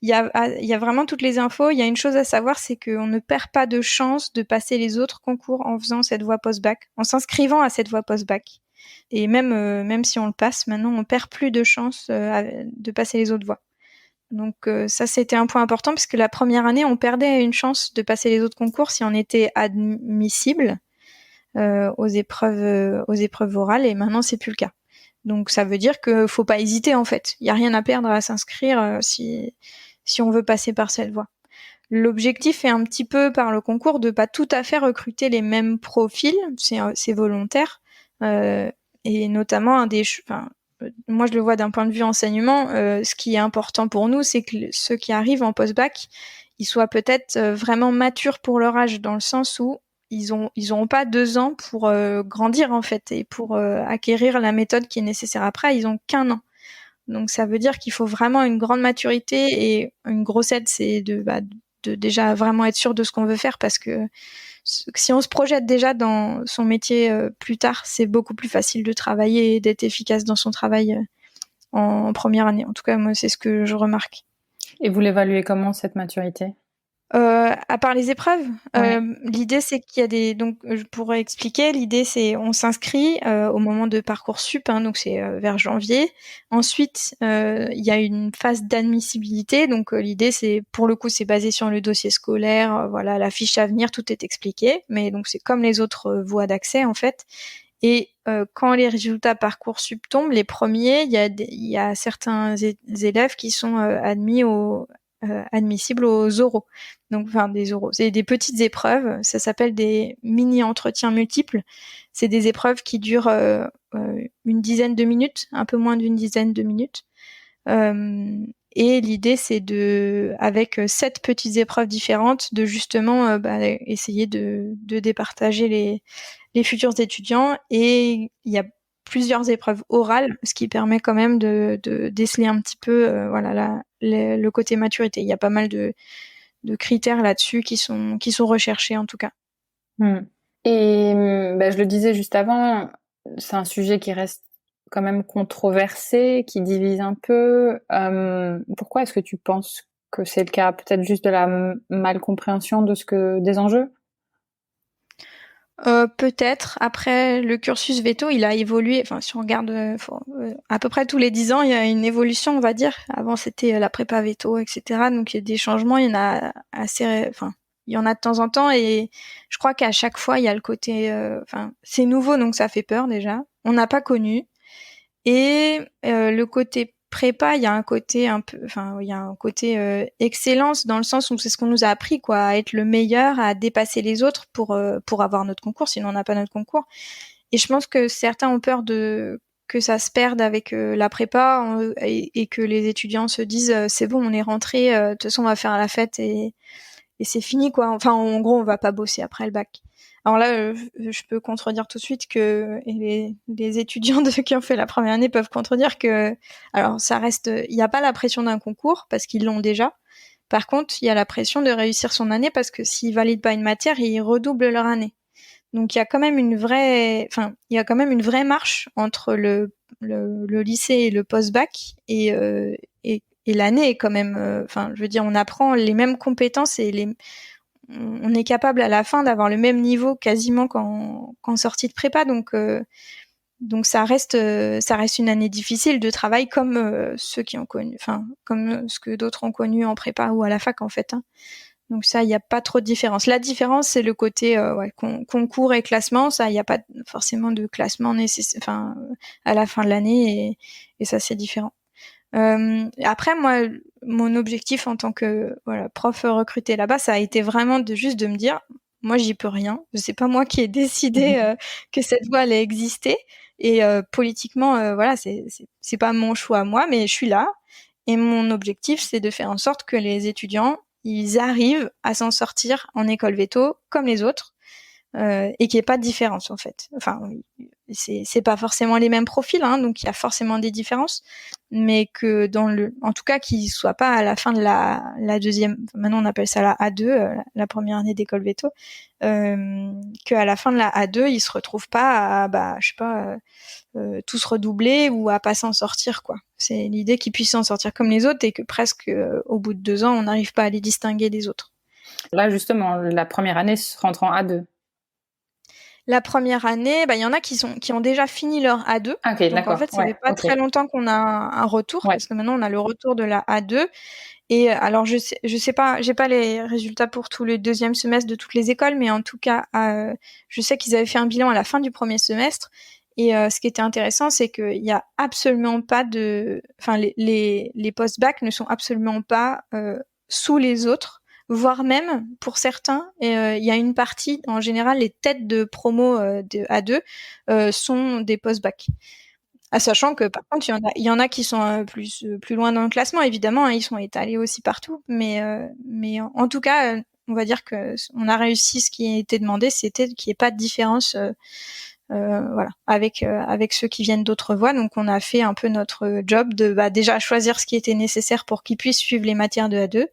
y a vraiment toutes les infos. Il y a une chose à savoir, c'est qu'on ne perd pas de chance de passer les autres concours en faisant cette voie post-bac, en s'inscrivant à cette voie post-bac. Et même si on le passe, maintenant, on perd plus de chance de passer les autres voies. Donc ça, c'était un point important, parce que la première année, on perdait une chance de passer les autres concours si on était admissible aux épreuves orales, et maintenant, c'est plus le cas. Donc ça veut dire que faut pas hésiter, en fait. Il y a rien à perdre à s'inscrire si on veut passer par cette voie. L'objectif est un petit peu par le concours de pas tout à fait recruter les mêmes profils, c'est volontaire. Et notamment moi je le vois d'un point de vue enseignement, ce qui est important pour nous, c'est que ceux qui arrivent en post-bac, ils soient peut-être vraiment matures pour leur âge, dans le sens où ils auront pas 2 ans pour grandir, en fait, et pour acquérir la méthode qui est nécessaire. Après, ils ont qu'1 an. Donc ça veut dire qu'il faut vraiment une grande maturité, et une grosse aide, c'est de déjà vraiment être sûr de ce qu'on veut faire, parce que si on se projette déjà dans son métier plus tard, c'est beaucoup plus facile de travailler et d'être efficace dans son travail en première année. En tout cas, moi, c'est ce que je remarque.
Et vous l'évaluez comment, cette maturité?
À part les épreuves,
Ouais.
l'idée c'est qu'il y a donc je pourrais expliquer. L'idée c'est on s'inscrit au moment de Parcoursup, donc c'est vers janvier. Ensuite, il y a une phase d'admissibilité. Donc l'idée c'est, pour le coup, c'est basé sur le dossier scolaire, voilà, la fiche à venir, tout est expliqué. Mais donc c'est comme les autres voies d'accès, en fait. Et quand les résultats Parcoursup tombent, les premiers, il y a certains élèves qui sont admissibles aux oraux. Donc, enfin, des oraux. C'est des petites épreuves. Ça s'appelle des mini-entretiens multiples. C'est des épreuves qui durent une dizaine de minutes, un peu moins d'une dizaine de minutes. Et l'idée, c'est avec 7 petites épreuves différentes, de justement essayer de départager les futurs étudiants. Et il y a plusieurs épreuves orales, ce qui permet quand même de déceler un petit peu le côté maturité. Il y a pas mal de critères là-dessus qui sont recherchés en tout cas.
Et je le disais juste avant, c'est un sujet qui reste quand même controversé, qui divise un peu. Pourquoi est-ce que tu penses que c'est le cas? Peut-être juste de la malcompréhension des enjeux?
Peut-être. Après, le cursus veto, il a évolué. Enfin, si on regarde à peu près tous les 10 ans, il y a une évolution, on va dire. Avant, c'était la prépa veto, etc. Donc, il y a des changements. Il y en a il y en a de temps en temps. Et je crois qu'à chaque fois, il y a le côté... c'est nouveau, donc ça fait peur déjà. On n'a pas connu. Et le côté prépa, il y a un côté excellence, dans le sens où c'est ce qu'on nous a appris, quoi, à être le meilleur, à dépasser les autres pour avoir notre concours, sinon on n'a pas notre concours. Et je pense que certains ont peur que ça se perde avec la prépa, et que les étudiants se disent c'est bon, on est rentré, de toute façon on va faire la fête et c'est fini, quoi. Enfin, en gros, on va pas bosser après le bac. Alors là, je peux contredire tout de suite et les étudiants qui ont fait la première année peuvent contredire que, alors ça reste, il n'y a pas la pression d'un concours parce qu'ils l'ont déjà. Par contre, il y a la pression de réussir son année parce que s'ils valident pas une matière, ils redoublent leur année. Donc il y a quand même une vraie marche entre le lycée et le post-bac, et l'année est quand même, je veux dire, on apprend les mêmes compétences et on est capable à la fin d'avoir le même niveau quasiment qu'en sortie de prépa. Donc ça reste une année difficile de travail comme ceux qui ont connu, comme ce que d'autres ont connu en prépa ou à la fac en fait. Hein. Donc ça, il n'y a pas trop de différence. La différence, c'est le côté concours et classement. Ça, il n'y a pas forcément de classement à la fin de l'année, et ça, c'est différent. Après, moi, mon objectif en tant que prof recruté là-bas, ça a été vraiment de me dire, moi, j'y peux rien. C'est pas moi qui ai décidé que cette voie allait exister. Et politiquement, c'est pas mon choix à moi, mais je suis là. Et mon objectif, c'est de faire en sorte que les étudiants, ils arrivent à s'en sortir en école veto comme les autres, et qu'il n'y ait pas de différence en fait. Enfin, c'est pas forcément les mêmes profils, hein, donc il y a forcément des différences, mais que en tout cas, qu'ils soient pas à la fin de la deuxième. Maintenant, on appelle ça la A2, la première année d'école veto, qu'à la fin de la A2, ils se retrouvent pas à, je sais pas, tous redoubler ou à pas s'en sortir, quoi. C'est l'idée qu'ils puissent s'en sortir comme les autres et que presque au bout de 2 ans, on n'arrive pas à les distinguer des autres.
Là, justement, la première année rentre en A2.
La première année, il y en a qui ont déjà fini leur A2.
Ah, ok,
donc
d'accord.
en fait, ça fait pas très longtemps qu'on a un retour, parce que maintenant on a le retour de la A2. Et alors je sais pas, j'ai pas les résultats pour tout le deuxième semestre de toutes les écoles, mais en tout cas, je sais qu'ils avaient fait un bilan à la fin du premier semestre. Et ce qui était intéressant, c'est qu'il y a absolument pas les post-bac ne sont absolument pas sous les autres. Voire même, pour certains, il y a une partie, en général, les têtes de promo de A2 sont des post-bac. Sachant que, par contre, il y en a qui sont plus loin dans le classement, évidemment, hein, ils sont étalés aussi partout. Mais en tout cas, on va dire que on a réussi ce qui était demandé, c'était qu'il n'y ait pas de différence avec ceux qui viennent d'autres voies. Donc, on a fait un peu notre job de déjà choisir ce qui était nécessaire pour qu'ils puissent suivre les matières de A2.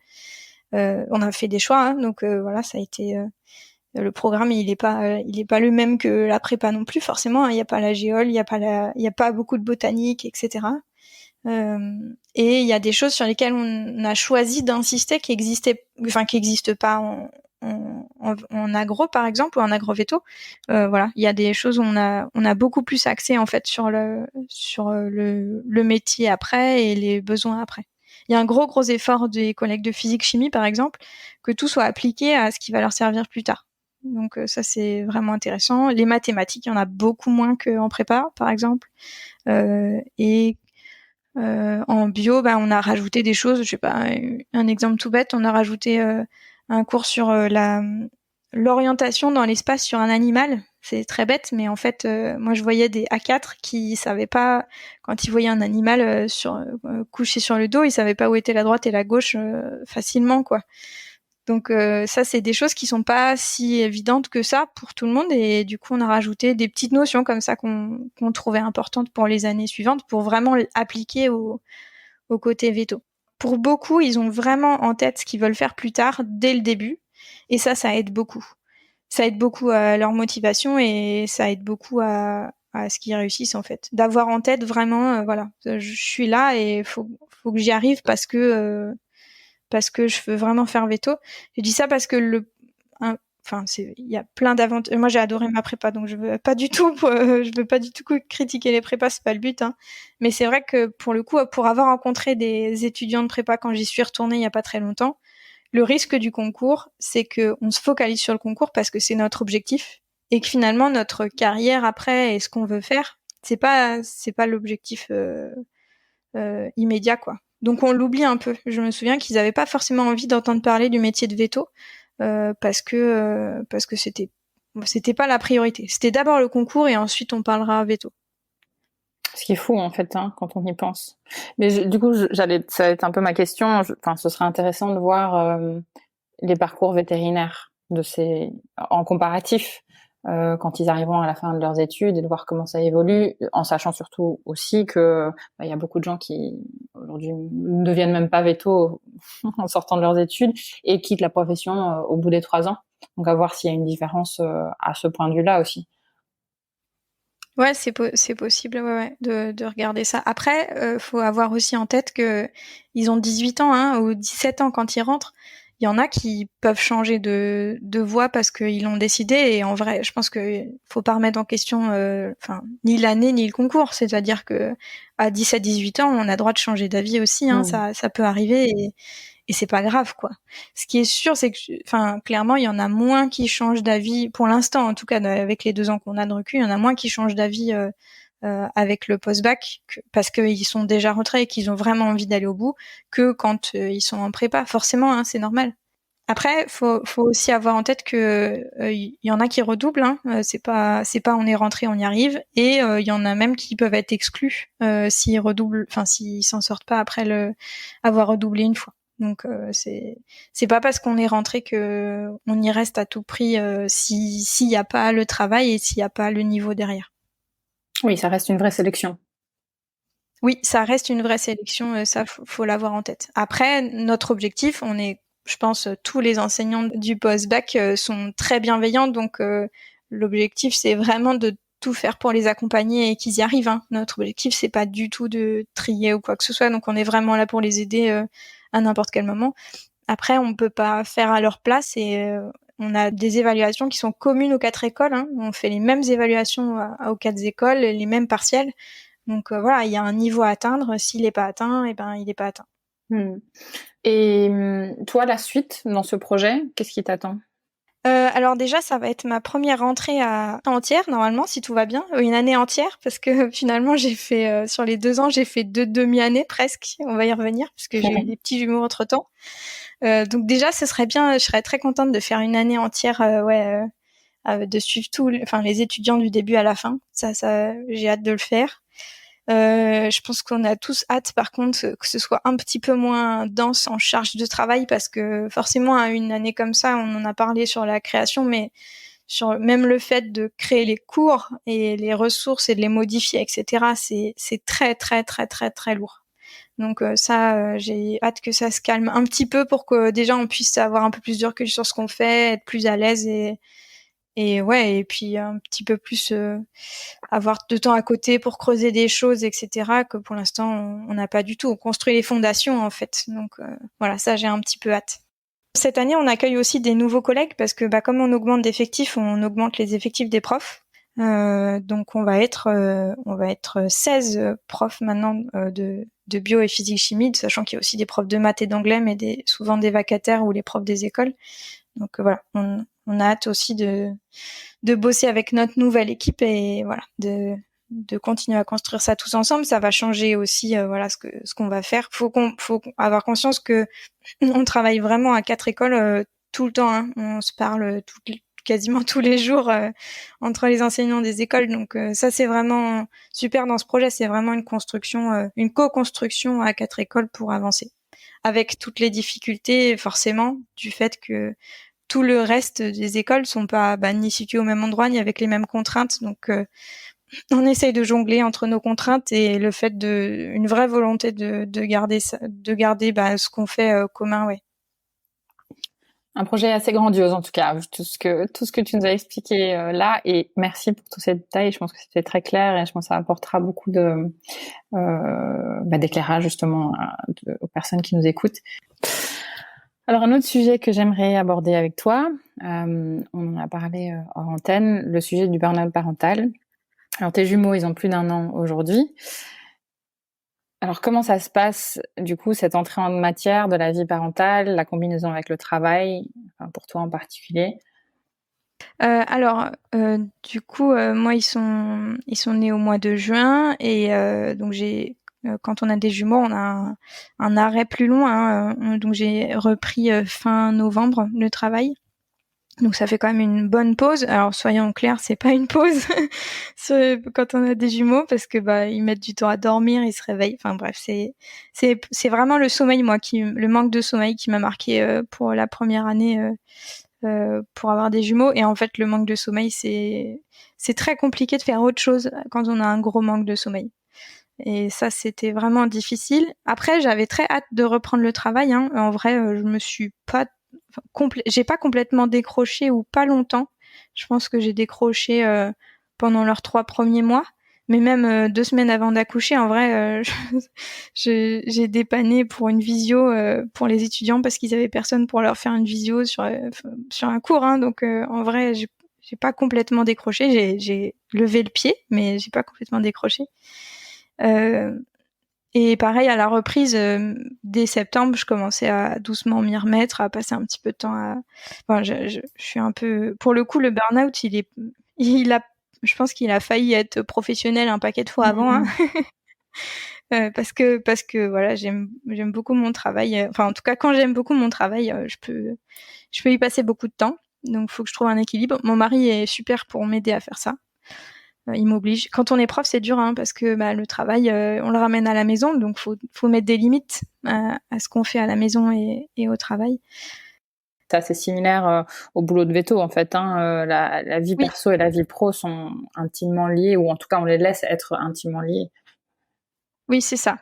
On a fait des choix, hein, donc ça a été le programme, il est pas le même que la prépa non plus forcément. Hein, il y a pas la géole, il y a pas beaucoup de botanique, etc. Et il y a des choses sur lesquelles on a choisi d'insister qui existent pas en agro par exemple ou en agrovéto. Il y a des choses où on a beaucoup plus axé en fait sur le métier après et les besoins après. Il y a un gros effort des collègues de physique-chimie, par exemple, que tout soit appliqué à ce qui va leur servir plus tard. Donc ça, c'est vraiment intéressant. Les mathématiques, il y en a beaucoup moins qu'en prépa, par exemple. Et en bio, on a rajouté des choses. Je sais pas, un exemple tout bête, on a rajouté un cours sur l'orientation dans l'espace sur un animal. C'est très bête, mais en fait, moi je voyais des A4 qui savaient pas, quand ils voyaient un animal couché sur le dos, ils savaient pas où était la droite et la gauche facilement, quoi. Donc ça, c'est des choses qui sont pas si évidentes que ça pour tout le monde, et du coup on a rajouté des petites notions comme ça qu'on trouvait importantes pour les années suivantes pour vraiment l'appliquer au côté veto. Pour beaucoup, ils ont vraiment en tête ce qu'ils veulent faire plus tard dès le début, et ça aide beaucoup. Ça aide beaucoup à leur motivation et ça aide beaucoup à ce qu'ils réussissent en fait. D'avoir en tête vraiment, voilà, je suis là et faut que j'y arrive parce que je veux vraiment faire veto. Je dis ça parce que il y a plein d'avantages. Moi, j'ai adoré ma prépa, donc je veux pas du tout critiquer les prépas, c'est pas le but, hein. Mais c'est vrai que pour le coup, pour avoir rencontré des étudiants de prépa quand j'y suis retournée il y a pas très longtemps, le risque du concours, c'est que on se focalise sur le concours parce que c'est notre objectif et que finalement notre carrière après et ce qu'on veut faire, c'est pas l'objectif immédiat, quoi. Donc on l'oublie un peu. Je me souviens qu'ils avaient pas forcément envie d'entendre parler du métier de veto parce que c'était pas la priorité. C'était d'abord le concours et ensuite on parlera veto.
Ce qui est fou en fait, hein, quand on y pense. Mais du coup, ça va être un peu ma question. Enfin, ce serait intéressant de voir les parcours vétérinaires en comparatif quand ils arriveront à la fin de leurs études et de voir comment ça évolue, en sachant surtout aussi que y a beaucoup de gens qui aujourd'hui ne deviennent même pas véto en sortant de leurs études et quittent la profession au bout des 3 ans. Donc à voir s'il y a une différence à ce point de vue-là aussi.
Ouais, c'est possible, ouais, de regarder ça. Après, faut avoir aussi en tête que ils ont 18 ans, hein, ou 17 ans quand ils rentrent. Il y en a qui peuvent changer de voie parce qu'ils l'ont décidé. Et en vrai, je pense que faut pas remettre en question, ni l'année ni le concours. C'est-à-dire que à 17-18 ans, on a droit de changer d'avis aussi, hein. Ça peut arriver et c'est pas grave, quoi. Ce qui est sûr, c'est que, clairement, il y en a moins qui changent d'avis, pour l'instant, en tout cas, avec les 2 ans qu'on a de recul, il y en a moins qui changent d'avis avec le post-bac, parce qu'ils sont déjà rentrés et qu'ils ont vraiment envie d'aller au bout, que quand ils sont en prépa. Forcément, hein, c'est normal. Après, faut aussi avoir en tête que il y en a qui redoublent, hein. C'est pas on est rentré, on y arrive, et il y en a même qui peuvent être exclus s'ils redoublent, s'ils s'en sortent pas après avoir redoublé une fois. Donc c'est pas parce qu'on est rentré que on y reste à tout prix s'il y a pas le travail et s'il y a pas le niveau derrière.
Oui, ça reste une vraie sélection.
Oui, ça reste une vraie sélection, ça faut l'avoir en tête. Après, notre objectif, je pense, tous les enseignants du post-bac sont très bienveillants, donc l'objectif c'est vraiment de tout faire pour les accompagner et qu'ils y arrivent, hein. Notre objectif c'est pas du tout de trier ou quoi que ce soit, donc on est vraiment là pour les aider à n'importe quel moment. Après, on peut pas faire à leur place et on a des évaluations qui sont communes aux 4 écoles, hein. On fait les mêmes évaluations aux 4 écoles, les mêmes partiels. Donc voilà, il y a un niveau à atteindre. S'il n'est pas atteint, il n'est pas atteint.
Et toi, la suite dans ce projet, qu'est-ce qui t'attend ?
Alors déjà, ça va être ma première rentrée entière, normalement, si tout va bien. Une année entière, parce que finalement, j'ai fait, sur les 2 ans, j'ai fait 2 demi-années presque. On va y revenir, parce que j'ai eu des petits jumeaux entre-temps. Donc déjà, ce serait bien, je serais très contente de faire une année entière, de suivre les étudiants du début à la fin. Ça, j'ai hâte de le faire. Je pense qu'on a tous hâte, par contre, que ce soit un petit peu moins dense en charge de travail, parce que forcément, à une année comme ça, on en a parlé sur la création, mais sur même le fait de créer les cours et les ressources et de les modifier, etc., c'est très, très, très, très, très lourd. Donc j'ai hâte que ça se calme un petit peu pour que déjà on puisse avoir un peu plus de recul sur ce qu'on fait, être plus à l'aise et puis un petit peu plus avoir de temps à côté pour creuser des choses, etc., que pour l'instant on n'a pas du tout. On construit les fondations en fait. Donc voilà, ça j'ai un petit peu hâte. Cette année, on accueille aussi des nouveaux collègues parce que comme on augmente d'effectifs, on augmente les effectifs des profs. Donc on va être 16 profs maintenant de bio et physique-chimie, sachant qu'il y a aussi des profs de maths et d'anglais, mais souvent des vacataires ou les profs des écoles. Donc voilà, on a hâte aussi de bosser avec notre nouvelle équipe et voilà, de continuer à construire ça tous ensemble. Ça va changer aussi ce qu'on va faire. Faut avoir conscience que on travaille vraiment à 4 écoles tout le temps, hein. On se parle quasiment tous les jours entre les enseignants des écoles. Donc ça, c'est vraiment super dans ce projet. C'est vraiment une construction, une co-construction à 4 écoles pour avancer. Avec toutes les difficultés, forcément, du fait que tout le reste des écoles sont pas ni situées au même endroit, ni avec les mêmes contraintes. Donc on essaye de jongler entre nos contraintes et le fait une vraie volonté de garder ça, de garder ce qu'on fait commun, ouais.
Un projet assez grandiose en tout cas, tout ce que tu nous as expliqué là, et merci pour tous ces détails. Je pense que c'était très clair et je pense que ça apportera beaucoup d'éclairage justement aux personnes qui nous écoutent. Alors un autre sujet que j'aimerais aborder avec toi, on en a parlé hors antenne, le sujet du burn-out parental. Alors tes jumeaux, ils ont plus d'1 an aujourd'hui. Alors comment ça se passe du coup cette entrée en matière de la vie parentale, la combinaison avec le travail, pour toi en particulier?
Du coup, moi ils sont nés au mois de juin et donc quand on a des jumeaux, on a un arrêt plus long, hein, donc j'ai repris fin novembre le travail. Donc ça fait quand même une bonne pause. Alors soyons clairs, c'est pas une pause quand on a des jumeaux parce que ils mettent du temps à dormir, ils se réveillent. Enfin bref, c'est vraiment le sommeil le manque de sommeil qui m'a marqué pour la première année pour avoir des jumeaux. Et en fait, le manque de sommeil, c'est très compliqué de faire autre chose quand on a un gros manque de sommeil. Et ça, c'était vraiment difficile. Après, j'avais très hâte de reprendre le travail, hein. En vrai, je me suis pas j'ai pas complètement décroché ou pas longtemps. Je pense que j'ai décroché pendant leurs 3 premiers mois, mais même 2 semaines avant d'accoucher, en vrai, j'ai dépanné pour une visio pour les étudiants parce qu'ils avaient personne pour leur faire une visio sur un cours, hein. Donc en vrai, j'ai pas complètement décroché. J'ai levé le pied, mais j'ai pas complètement décroché. Et pareil, à la reprise, dès septembre, je commençais à doucement m'y remettre, à passer un petit peu de temps je suis un peu... Pour le coup, le burn-out, je pense qu'il a failli être professionnel un paquet de fois avant, hein. Parce que voilà, j'aime beaucoup mon travail. Enfin, en tout cas, quand j'aime beaucoup mon travail, je peux y passer beaucoup de temps. Donc, faut que je trouve un équilibre. Mon mari est super pour m'aider à faire ça. Il m'oblige. Quand on est prof, c'est dur, hein, parce que le travail, on le ramène à la maison, donc faut mettre des limites à ce qu'on fait à la maison et au travail.
C'est assez similaire au boulot de veto en fait, hein. La vie perso et la vie pro sont intimement liées, ou en tout cas on les laisse être intimement liées.
Oui, c'est ça.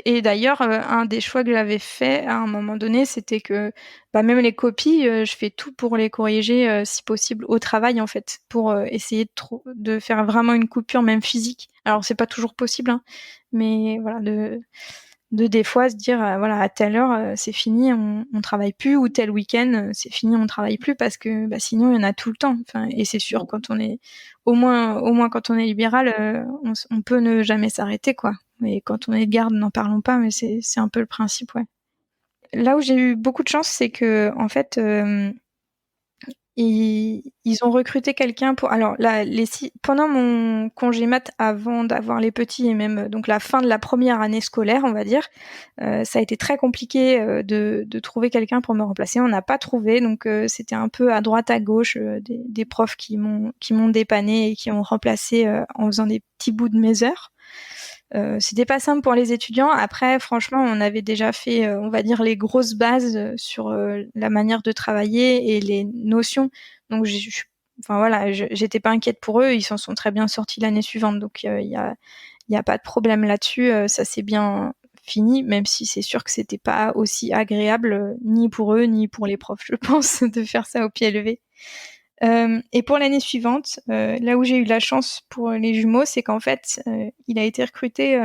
Et d'ailleurs, un des choix que j'avais fait à un moment donné, c'était que même les copies, je fais tout pour les corriger, si possible, au travail en fait, pour essayer de faire vraiment une coupure même physique. Alors c'est pas toujours possible, hein, mais voilà, de des fois se dire voilà, à telle heure c'est fini, on travaille plus, ou tel week-end c'est fini, on travaille plus, parce que sinon il y en a tout le temps. Enfin, et c'est sûr, quand on est au moins quand on est libéral, on peut ne jamais s'arrêter, quoi. Mais quand on est de garde, n'en parlons pas, mais c'est un peu le principe, ouais. Là où j'ai eu beaucoup de chance, c'est que en fait ils ont recruté quelqu'un pour... Alors là, pendant mon congé mat, avant d'avoir les petits, et même donc la fin de la première année scolaire, on va dire, ça a été très compliqué de trouver quelqu'un pour me remplacer. On n'a pas trouvé, donc c'était un peu à droite à gauche, des profs qui m'ont dépanné et qui ont remplacé en faisant des petits bouts de mes heures. C'était pas simple pour les étudiants. Après, franchement, on avait déjà fait, on va dire, les grosses bases sur la manière de travailler et les notions. Donc, j'étais pas inquiète pour eux. Ils s'en sont très bien sortis l'année suivante. Donc, il y a pas de problème là-dessus. Ça s'est bien fini, même si c'est sûr que c'était pas aussi agréable, ni pour eux, ni pour les profs, je pense, de faire ça au pied levé. Et pour l'année suivante, là où j'ai eu la chance pour les jumeaux, c'est qu'en fait, il a été recruté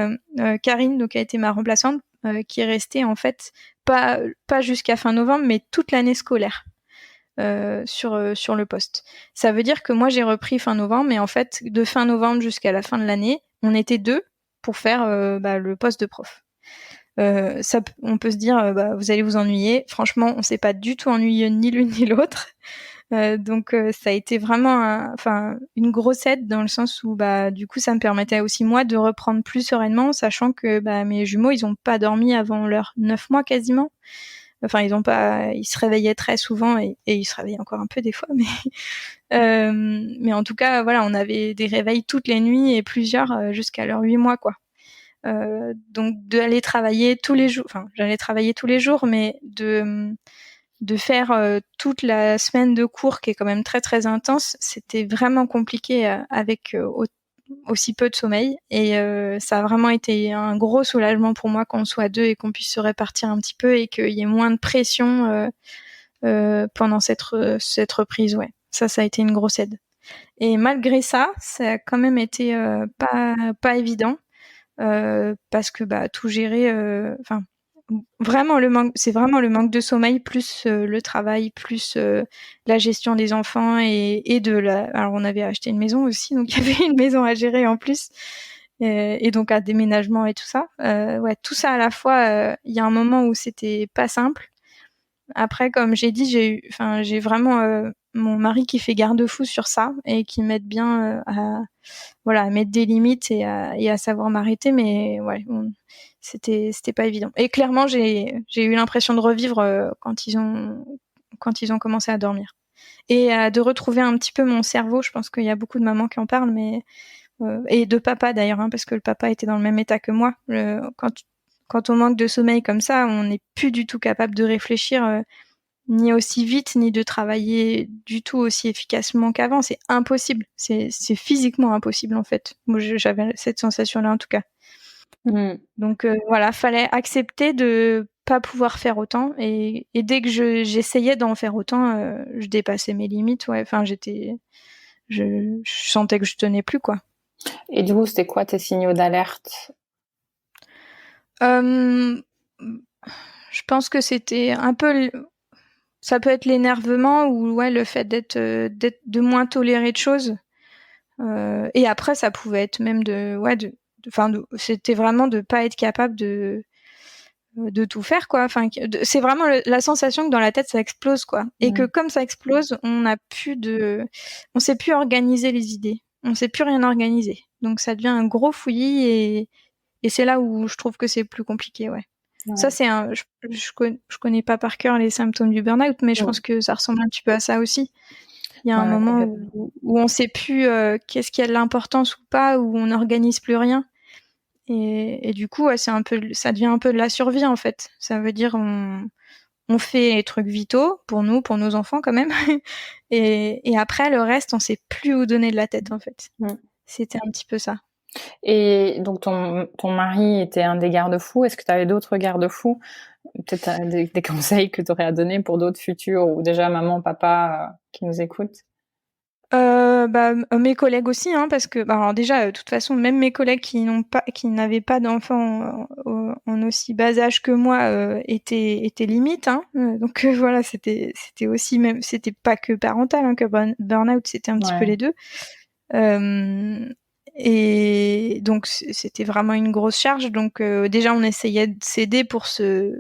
Karine, donc qui a été ma remplaçante, qui est restée en fait pas jusqu'à fin novembre, mais toute l'année scolaire sur le poste. Ça veut dire que moi j'ai repris fin novembre, mais en fait de fin novembre jusqu'à la fin de l'année, on était 2 pour faire le poste de prof. On peut se dire vous allez vous ennuyer. Franchement, on s'est pas du tout ennuyé, ni l'une ni l'autre. Donc ça a été vraiment une grosse aide, dans le sens où du coup ça me permettait aussi moi de reprendre plus sereinement, sachant que mes jumeaux ils ont pas dormi avant leurs 9 mois quasiment. Enfin, ils se réveillaient très souvent et ils se réveillaient encore un peu des fois, mais en tout cas, voilà, on avait des réveils toutes les nuits et plusieurs jusqu'à leurs 8 mois, quoi. Donc d'aller travailler tous les jours, enfin, j'allais travailler tous les jours, mais de faire toute la semaine de cours qui est quand même très très intense, c'était vraiment compliqué avec aussi peu de sommeil et ça a vraiment été un gros soulagement pour moi qu'on soit deux et qu'on puisse se répartir un petit peu et qu'il y ait moins de pression pendant cette reprise. Ouais, ça a été une grosse aide. Et malgré ça, ça a quand même été pas évident parce que tout gérer, enfin vraiment c'est vraiment le manque de sommeil plus le travail plus la gestion des enfants et alors on avait acheté une maison aussi, donc il y avait une maison à gérer en plus et donc un déménagement et tout ça. Ouais, tout ça à la fois. Il y a un moment où c'était pas simple. Après, comme j'ai dit, j'ai vraiment mon mari qui fait garde-fou sur ça et qui m'aide bien à mettre des limites et à savoir m'arrêter. Mais ouais, c'était pas évident. Et clairement, j'ai eu l'impression de revivre quand ils ont commencé à dormir et de retrouver un petit peu mon cerveau. Je pense qu'il y a beaucoup de mamans qui en parlent, mais et de papa d'ailleurs, parce que le papa était dans le même état que moi. Quand on manque de sommeil comme ça, on n'est plus du tout capable de réfléchir ni aussi vite, ni de travailler du tout aussi efficacement qu'avant. C'est impossible. C'est physiquement impossible, en fait. Moi, j'avais cette sensation-là, en tout cas. Donc, voilà, fallait accepter de pas pouvoir faire autant. Et dès que j'essayais d'en faire autant, je dépassais mes limites. Ouais, enfin, je sentais que je tenais plus, quoi.
Et du coup, c'était quoi tes signaux d'alerte?
Je pense que c'était un peu... Ça peut être l'énervement ou ouais, le fait de moins tolérer de choses. Et après, ça pouvait être même c'était vraiment de pas être capable de tout faire, quoi. Enfin, c'est vraiment la sensation que dans la tête ça explose, quoi. Et que comme ça explose, on sait plus organiser les idées. On sait plus rien organiser. Donc ça devient un gros fouillis et c'est là où je trouve que c'est plus compliqué, ouais. Ouais. Ça, je connais pas par cœur les symptômes du burn-out, mais je pense que ça ressemble un petit peu à ça aussi. Il y a un moment où on sait plus qu'est-ce qui a de l'importance ou pas, où on n'organise plus rien. Et du coup, ouais, ça devient un peu de la survie, en fait. Ça veut dire on fait les trucs vitaux pour nous, pour nos enfants quand même. et après, le reste, on sait plus où donner de la tête, en fait. C'était un petit peu ça.
Et donc ton mari était un des garde-fous. Est-ce que tu avais d'autres garde-fous? Peut-être des conseils que tu aurais à donner pour d'autres futurs ou déjà maman, papa qui nous écoutent?
Mes collègues aussi, parce que alors déjà, de toute façon, même mes collègues qui n'avaient pas d'enfants en aussi bas âge que moi étaient limites, donc voilà, c'était aussi même, c'était pas que parental, que burn-out, c'était un petit peu les deux. Et donc c'était vraiment une grosse charge. Donc déjà on essayait de s'aider pour se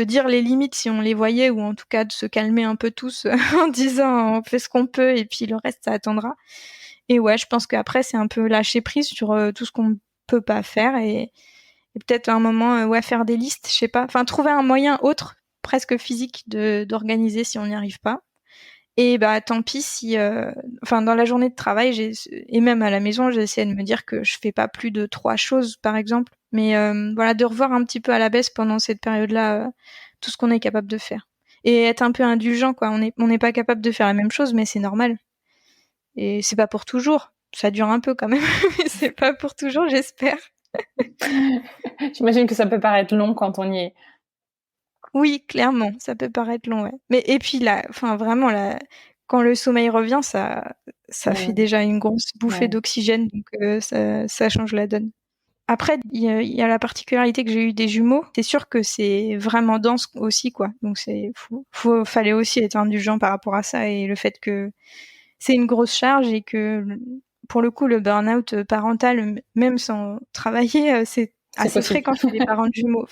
dire les limites si on les voyait, ou en tout cas de se calmer un peu tous en disant on fait ce qu'on peut et puis le reste ça attendra. Et ouais, je pense qu'après c'est un peu lâcher prise sur tout ce qu'on peut pas faire et peut-être à un moment faire des listes, je sais pas, trouver un moyen autre, presque physique, d'organiser si on n'y arrive pas. Et tant pis si, dans la journée de travail, et même à la maison, j'essaie de me dire que je fais pas plus de 3 choses, par exemple. Mais voilà, de revoir un petit peu à la baisse pendant cette période-là tout ce qu'on est capable de faire. Et être un peu indulgent, quoi. On n'est pas capable de faire la même chose, mais c'est normal. Et c'est pas pour toujours. Ça dure un peu quand même, mais c'est pas pour toujours, j'espère.
J'imagine que ça peut paraître long quand on y est.
Oui, clairement, ça peut paraître long, ouais. Mais et puis là, vraiment quand le sommeil revient, ça fait déjà une grosse bouffée d'oxygène, donc ça change la donne. Après, il y a la particularité que j'ai eu des jumeaux. C'est sûr que c'est vraiment dense aussi, quoi. Donc fallait aussi être indulgent par rapport à ça et le fait que c'est une grosse charge et que pour le coup le burn-out parental, même sans travailler, c'est assez fréquent chez les parents de jumeaux.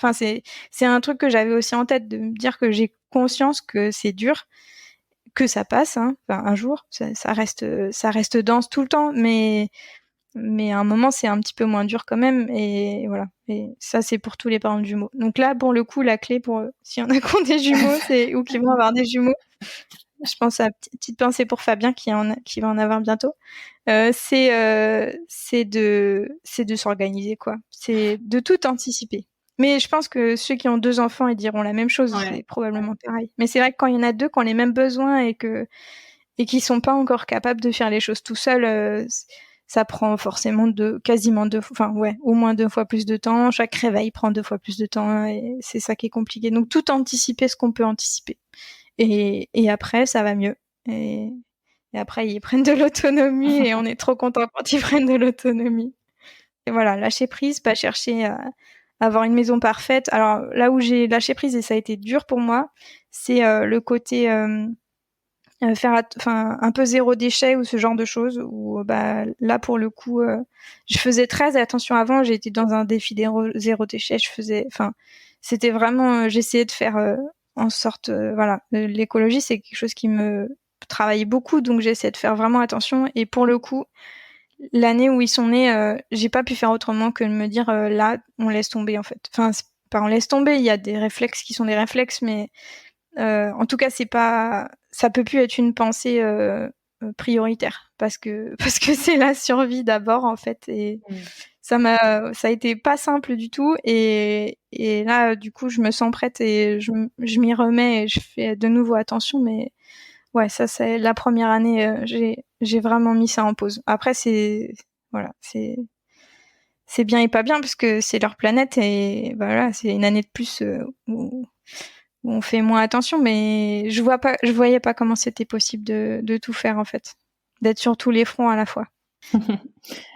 C'est un truc que j'avais aussi en tête, de me dire que j'ai conscience que c'est dur, que ça passe, un jour, ça reste dense tout le temps, mais mais à un moment c'est un petit peu moins dur quand même, et voilà. Et ça c'est pour tous les parents de jumeaux. Donc là pour le coup la clé pour s'il y en a qui ont des jumeaux ou qui vont avoir des jumeaux, je pense à petite pensée pour Fabien qui va en avoir bientôt. C'est de s'organiser quoi. C'est de tout anticiper. Mais je pense que ceux qui ont 2 enfants, ils diront la même chose.
Ouais.
C'est probablement pareil. Mais c'est vrai que quand il y en a 2 qui ont les mêmes besoins et qui sont pas encore capables de faire les choses tout seuls, ça prend forcément quasiment au moins 2 fois plus de temps. Chaque réveil prend 2 fois plus de temps et c'est ça qui est compliqué. Donc tout anticiper ce qu'on peut anticiper. Et après, ça va mieux. Et après, ils prennent de l'autonomie et on est trop content quand ils prennent de l'autonomie. Et voilà, lâcher prise, pas chercher à avoir une maison parfaite. Alors là où j'ai lâché prise et ça a été dur pour moi, c'est le côté faire un peu zéro déchet ou ce genre de choses où là pour le coup je faisais très attention avant, j'étais dans un défi zéro déchet, c'était vraiment j'essayais de faire en sorte voilà, l'écologie c'est quelque chose qui me travaillait beaucoup, donc j'essayais de faire vraiment attention. Et pour le coup l'année où ils sont nés, j'ai pas pu faire autrement que de me dire là on laisse tomber en fait. Enfin c'est pas on laisse tomber, il y a des réflexes qui sont des réflexes, mais en tout cas, ça peut plus être une pensée prioritaire parce que c'est la survie d'abord en fait. Et ça a été pas simple du tout. Et là, du coup, je me sens prête et je m'y remets et je fais de nouveau attention. Mais ouais, ça c'est la première année, j'ai vraiment mis ça en pause. Après, voilà, c'est bien et pas bien parce que c'est leur planète et voilà, c'est une année de plus où on fait moins attention, mais je voyais pas comment c'était possible de tout faire en fait, d'être sur tous les fronts à la fois.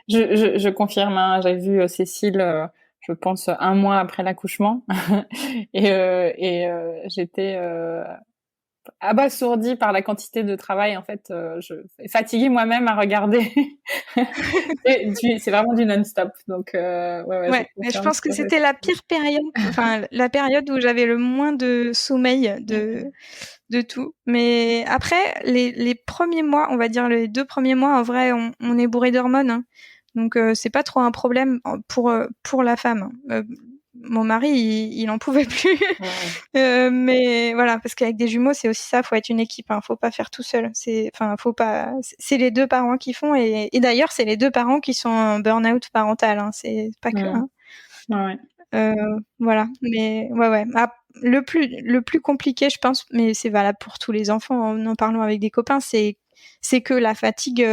Je confirme, hein, j'avais vu Cécile, je pense 1 mois après l'accouchement, et j'étais abasourdie par la quantité de travail. En fait, je fatiguée moi-même à regarder. C'est vraiment du non-stop. Donc
ouais, mais je pense que c'était la pire période, enfin la période où j'avais le moins de sommeil de tout. Mais après, les premiers mois, on va dire les 2 premiers mois, en vrai, on est bourré d'hormones, hein. Donc c'est pas trop un problème pour la femme. Mon mari, il en pouvait plus. Mais voilà, parce qu'avec des jumeaux, c'est aussi ça, faut être une équipe, hein, faut pas faire tout seul. Faut pas. C'est les 2 parents qui font, et d'ailleurs, c'est les 2 parents qui sont en burn-out parental. Hein, c'est pas que un.
Ouais.
Voilà, mais ouais. Le plus compliqué, je pense, mais c'est valable pour tous les enfants, en parlant avec des copains, c'est que la fatigue,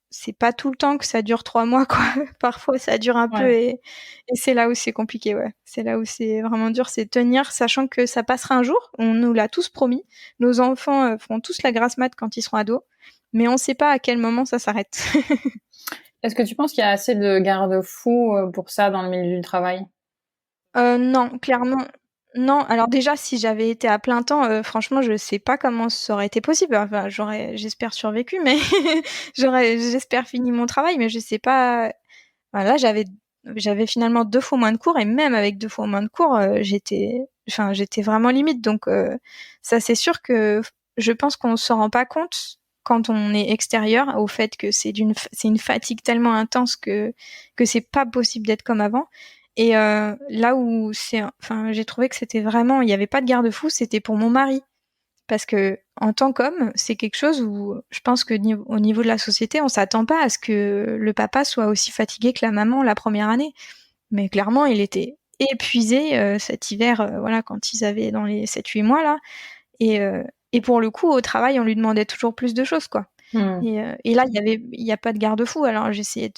c'est pas tout le temps que ça dure 3 mois, quoi. Parfois, ça dure un peu, et c'est là où c'est compliqué, ouais. C'est là où c'est vraiment dur, c'est tenir, sachant que ça passera un jour. On nous l'a tous promis. Nos enfants feront tous la grasse mat quand ils seront ados, mais on sait pas à quel moment ça s'arrête.
Est-ce que tu penses qu'il y a assez de garde-fous pour ça dans le milieu du travail?
Non, clairement, non. Alors déjà, si j'avais été à plein temps, franchement, je sais pas comment ça aurait été possible. Enfin, j'espère survécu, mais j'espère fini mon travail, mais je sais pas. Enfin, là, j'avais finalement 2 fois moins de cours, et même avec 2 fois moins de cours, j'étais vraiment limite. Donc ça, c'est sûr que je pense qu'on s'en rend pas compte quand on est extérieur au fait que c'est une fatigue tellement intense que c'est pas possible d'être comme avant. Et là où j'ai trouvé que c'était vraiment, il y avait pas de garde-fou, c'était pour mon mari, parce que en tant qu'homme, c'est quelque chose où je pense que au niveau de la société, on s'attend pas à ce que le papa soit aussi fatigué que la maman la première année. Mais clairement, il était épuisé cet hiver, voilà, quand ils avaient dans les 7-8 mois là. Et pour le coup, au travail, on lui demandait toujours plus de choses, quoi. Et là, il y a pas de garde-fou. Alors j'essayais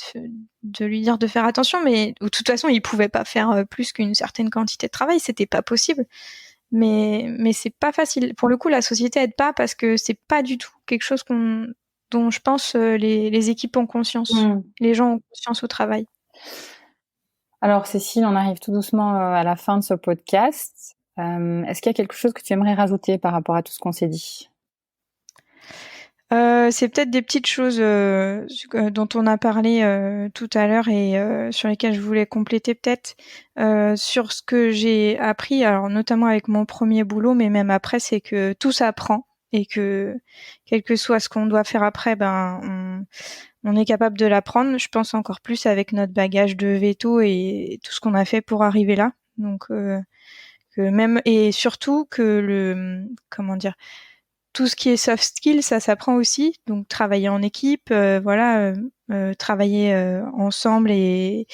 de lui dire de faire attention, mais de toute façon, il pouvait pas faire plus qu'une certaine quantité de travail, c'était pas possible. Mais c'est pas facile. Pour le coup, la société aide pas parce que c'est pas du tout quelque chose dont je pense les équipes ont conscience, les gens ont conscience au travail.
Alors Cécile, on arrive tout doucement à la fin de ce podcast. Est-ce qu'il y a quelque chose que tu aimerais rajouter par rapport à tout ce qu'on s'est dit?
C'est peut-être des petites choses dont on a parlé tout à l'heure et sur lesquelles je voulais compléter peut-être sur ce que j'ai appris, alors notamment avec mon premier boulot, mais même après, c'est que tout s'apprend et que quel que soit ce qu'on doit faire après, on est capable de l'apprendre. Je pense encore plus avec notre bagage de veto et tout ce qu'on a fait pour arriver là. Donc que même et surtout que comment dire, tout ce qui est soft skills, ça s'apprend aussi. Donc travailler en équipe, travailler ensemble et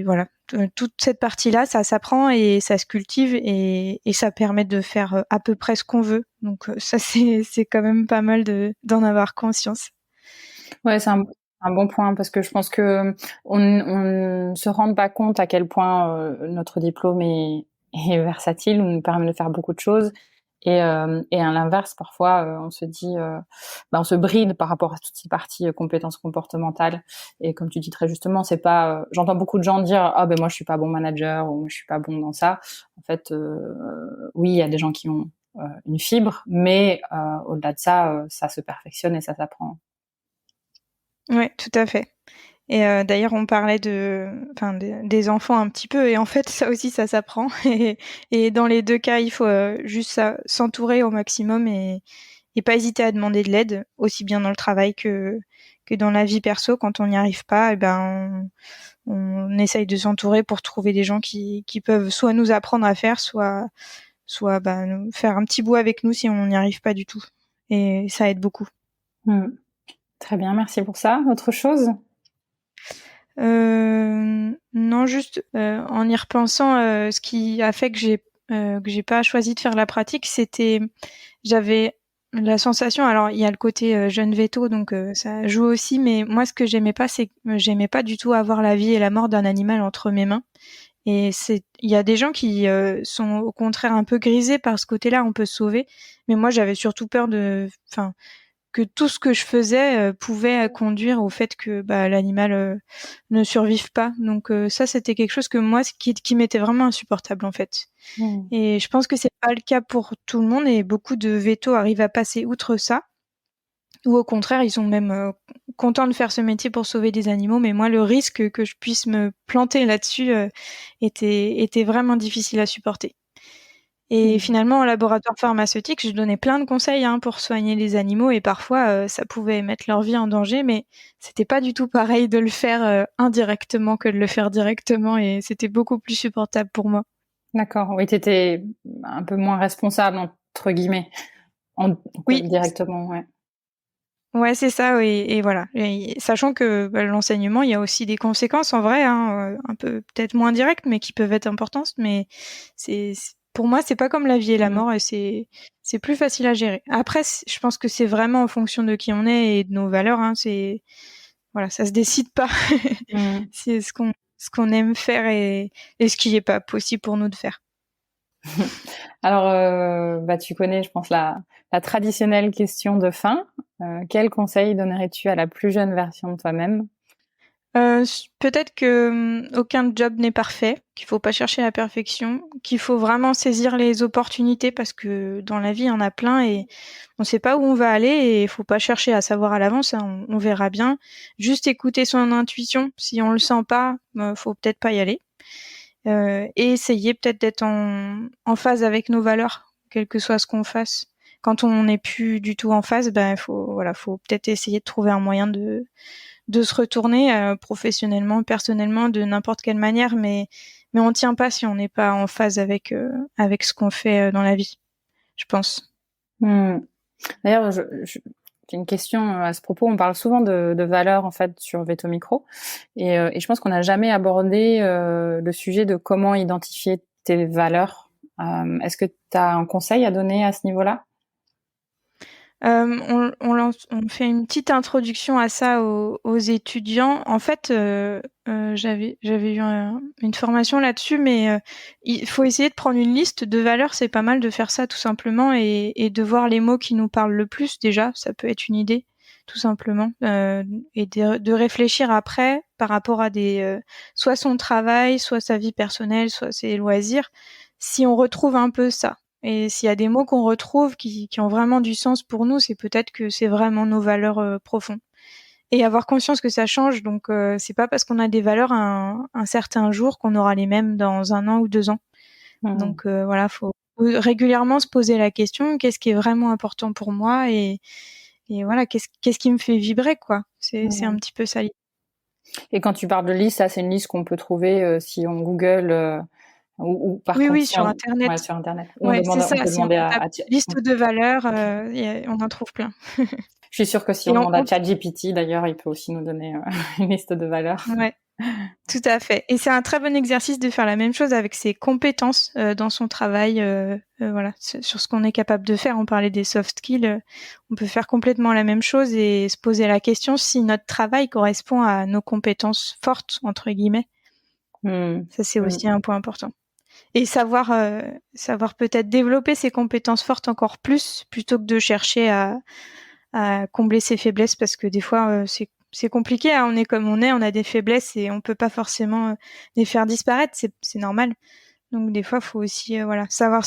voilà. Toute cette partie-là, ça s'apprend et ça se cultive et ça permet de faire à peu près ce qu'on veut. Donc ça, c'est quand même pas mal d'en avoir conscience.
Ouais, c'est un bon point parce que je pense que on ne se rend pas compte à quel point notre diplôme est versatile, nous permet de faire beaucoup de choses. Et à l'inverse, parfois, on se dit, on se bride par rapport à toutes ces parties compétences comportementales. Et comme tu dis très justement, c'est pas. J'entends beaucoup de gens dire, ah ben moi je suis pas bon manager ou moi je suis pas bon dans ça. En fait, oui, il y a des gens qui ont une fibre, mais au-delà de ça, ça se perfectionne et ça s'apprend.
Ouais, tout à fait. Et d'ailleurs, on parlait des enfants un petit peu, et en fait, ça aussi, ça s'apprend. Et dans les deux cas, il faut juste s'entourer au maximum et pas hésiter à demander de l'aide, aussi bien dans le travail que dans la vie perso. Quand on n'y arrive pas, on essaye de s'entourer pour trouver des gens qui peuvent soit nous apprendre à faire, soit nous faire un petit bout avec nous si on n'y arrive pas du tout. Et ça aide beaucoup.
Très bien, merci pour ça. Autre chose?
Non, juste en y repensant, ce qui a fait que j'ai pas choisi de faire la pratique, j'avais la sensation. Alors il y a le côté jeune veto, donc ça joue aussi, mais moi ce que j'aimais pas, c'est que j'aimais pas du tout avoir la vie et la mort d'un animal entre mes mains. Et il y a des gens qui sont au contraire un peu grisés par ce côté-là, on peut se sauver, mais moi j'avais surtout peur que tout ce que je faisais pouvait conduire au fait que l'animal ne survive pas. Donc ça, c'était quelque chose que moi, qui m'était vraiment insupportable en fait. Et je pense que c'est pas le cas pour tout le monde et beaucoup de vétos arrivent à passer outre ça. Ou au contraire, ils sont même contents de faire ce métier pour sauver des animaux. Mais moi, le risque que je puisse me planter là-dessus était vraiment difficile à supporter. Et finalement, en laboratoire pharmaceutique, je donnais plein de conseils pour soigner les animaux et parfois ça pouvait mettre leur vie en danger, mais c'était pas du tout pareil de le faire indirectement que de le faire directement et c'était beaucoup plus supportable pour moi.
D'accord, oui, t'étais un peu moins responsable, entre guillemets,
Oui,
directement, ouais.
ouais, c'est ça, oui, et voilà. Et sachant que l'enseignement, il y a aussi des conséquences en vrai, un peu peut-être moins directes, mais qui peuvent être importantes. Mais pour moi, c'est pas comme la vie et la mort, et c'est plus facile à gérer. Après, je pense que c'est vraiment en fonction de qui on est et de nos valeurs. Voilà, ça se décide pas. C'est ce qu'on aime faire et ce qui est pas possible pour nous de faire.
Alors, tu connais, je pense, la traditionnelle question de fin. Quel conseil donnerais-tu à la plus jeune version de toi-même?
Peut-être que aucun job n'est parfait, qu'il faut pas chercher la perfection, qu'il faut vraiment saisir les opportunités parce que dans la vie, il y en a plein et on sait pas où on va aller et il faut pas chercher à savoir à l'avance, on verra bien. Juste écouter son intuition. Si on le sent pas, faut peut-être pas y aller. Et essayer peut-être d'être en phase avec nos valeurs, quel que soit ce qu'on fasse. Quand on n'est plus du tout en phase, faut peut-être essayer de trouver un moyen de se retourner professionnellement, personnellement, de n'importe quelle manière, mais on tient pas si on n'est pas en phase avec ce qu'on fait dans la vie, je pense.
D'ailleurs, j'ai une question à ce propos. On parle souvent de valeurs en fait sur Veto Micro, et je pense qu'on n'a jamais abordé le sujet de comment identifier tes valeurs. Est-ce que tu as un conseil à donner à ce niveau-là?
On fait une petite introduction à ça aux étudiants. En fait, j'avais eu une formation là-dessus, mais il faut essayer de prendre une liste de valeurs. C'est pas mal de faire ça tout simplement et de voir les mots qui nous parlent le plus déjà. Ça peut être une idée, tout simplement, et de réfléchir après par rapport à soit son travail, soit sa vie personnelle, soit ses loisirs, si on retrouve un peu ça. Et s'il y a des mots qu'on retrouve qui ont vraiment du sens pour nous, c'est peut-être que c'est vraiment nos valeurs profondes. Et avoir conscience que ça change, donc c'est pas parce qu'on a des valeurs un certain jour qu'on aura les mêmes dans 1 an ou 2 ans. Donc voilà, faut régulièrement se poser la question, qu'est-ce qui est vraiment important pour moi et voilà, qu'est-ce qui me fait vibrer, quoi. C'est un petit peu ça.
Et quand tu parles de liste, ça c'est une liste qu'on peut trouver si on Google ou par contre
Oui,
si
sur
on,
Internet.
ouais, sur Internet. On
Ouais,
demande,
c'est ça.
on peut
Si
demander
on tape liste de valeurs, on en trouve plein.
Je suis sûre que si on demande à ChatGPT, d'ailleurs, il peut aussi nous donner une liste de valeurs.
Ouais, tout à fait. Et c'est un très bon exercice de faire la même chose avec ses compétences dans son travail. Voilà, sur ce qu'on est capable de faire. On parlait des soft skills. On peut faire complètement la même chose et se poser la question si notre travail correspond à nos compétences fortes, entre guillemets. Ça, c'est aussi un point important. Et savoir peut-être développer ses compétences fortes encore plus plutôt que de chercher à combler ses faiblesses, parce que des fois c'est compliqué, hein. On est comme on est, on a des faiblesses et on peut pas forcément les faire disparaître, c'est normal. Donc des fois faut aussi savoir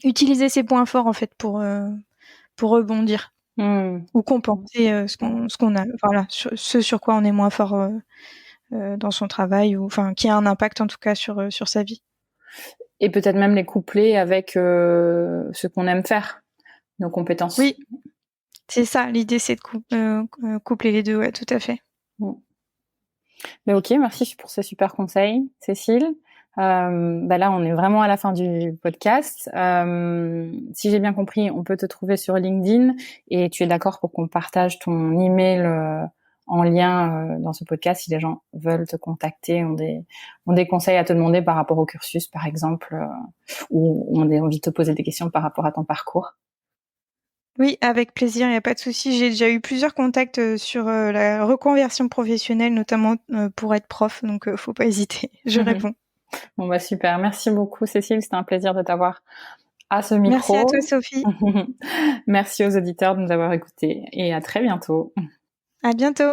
utiliser ses points forts en fait pour rebondir ou compenser ce qu'on a, voilà, ce sur quoi on est moins fort dans son travail, ou enfin qui a un impact en tout cas sur sa vie.
Et peut-être même les coupler avec ce qu'on aime faire, nos compétences.
Oui, c'est ça, l'idée c'est de coupler les deux, ouais, tout à fait.
Mais ok, merci pour ce super conseil, Cécile. Là, on est vraiment à la fin du podcast. Si j'ai bien compris, on peut te trouver sur LinkedIn et tu es d'accord pour qu'on partage ton email en lien dans ce podcast si les gens veulent te contacter, ont des conseils à te demander par rapport au cursus, par exemple, ou ont envie de te poser des questions par rapport à ton parcours.
Oui, avec plaisir, il n'y a pas de souci. J'ai déjà eu plusieurs contacts sur la reconversion professionnelle, notamment pour être prof, donc faut pas hésiter, je réponds.
Bon, super. Merci beaucoup, Cécile. C'était un plaisir de t'avoir à ce micro.
Merci à toi, Sophie.
Merci aux auditeurs de nous avoir écoutés et à très bientôt.
À bientôt.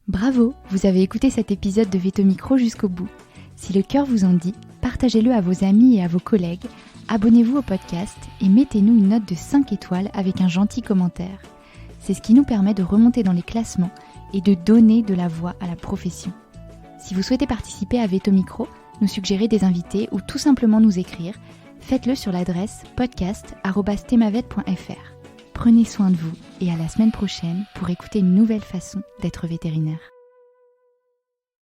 Bravo, vous avez écouté cet épisode de Veto Micro jusqu'au bout. Si le cœur vous en dit, partagez-le à vos amis et à vos collègues, abonnez-vous au podcast et mettez-nous une note de 5 étoiles avec un gentil commentaire. C'est ce qui nous permet de remonter dans les classements et de donner de la voix à la profession. Si vous souhaitez participer à Veto Micro, nous suggérer des invités ou tout simplement nous écrire, faites-le sur l'adresse podcast@themavet.fr. Prenez soin de vous et à la semaine prochaine pour écouter une nouvelle façon d'être vétérinaire.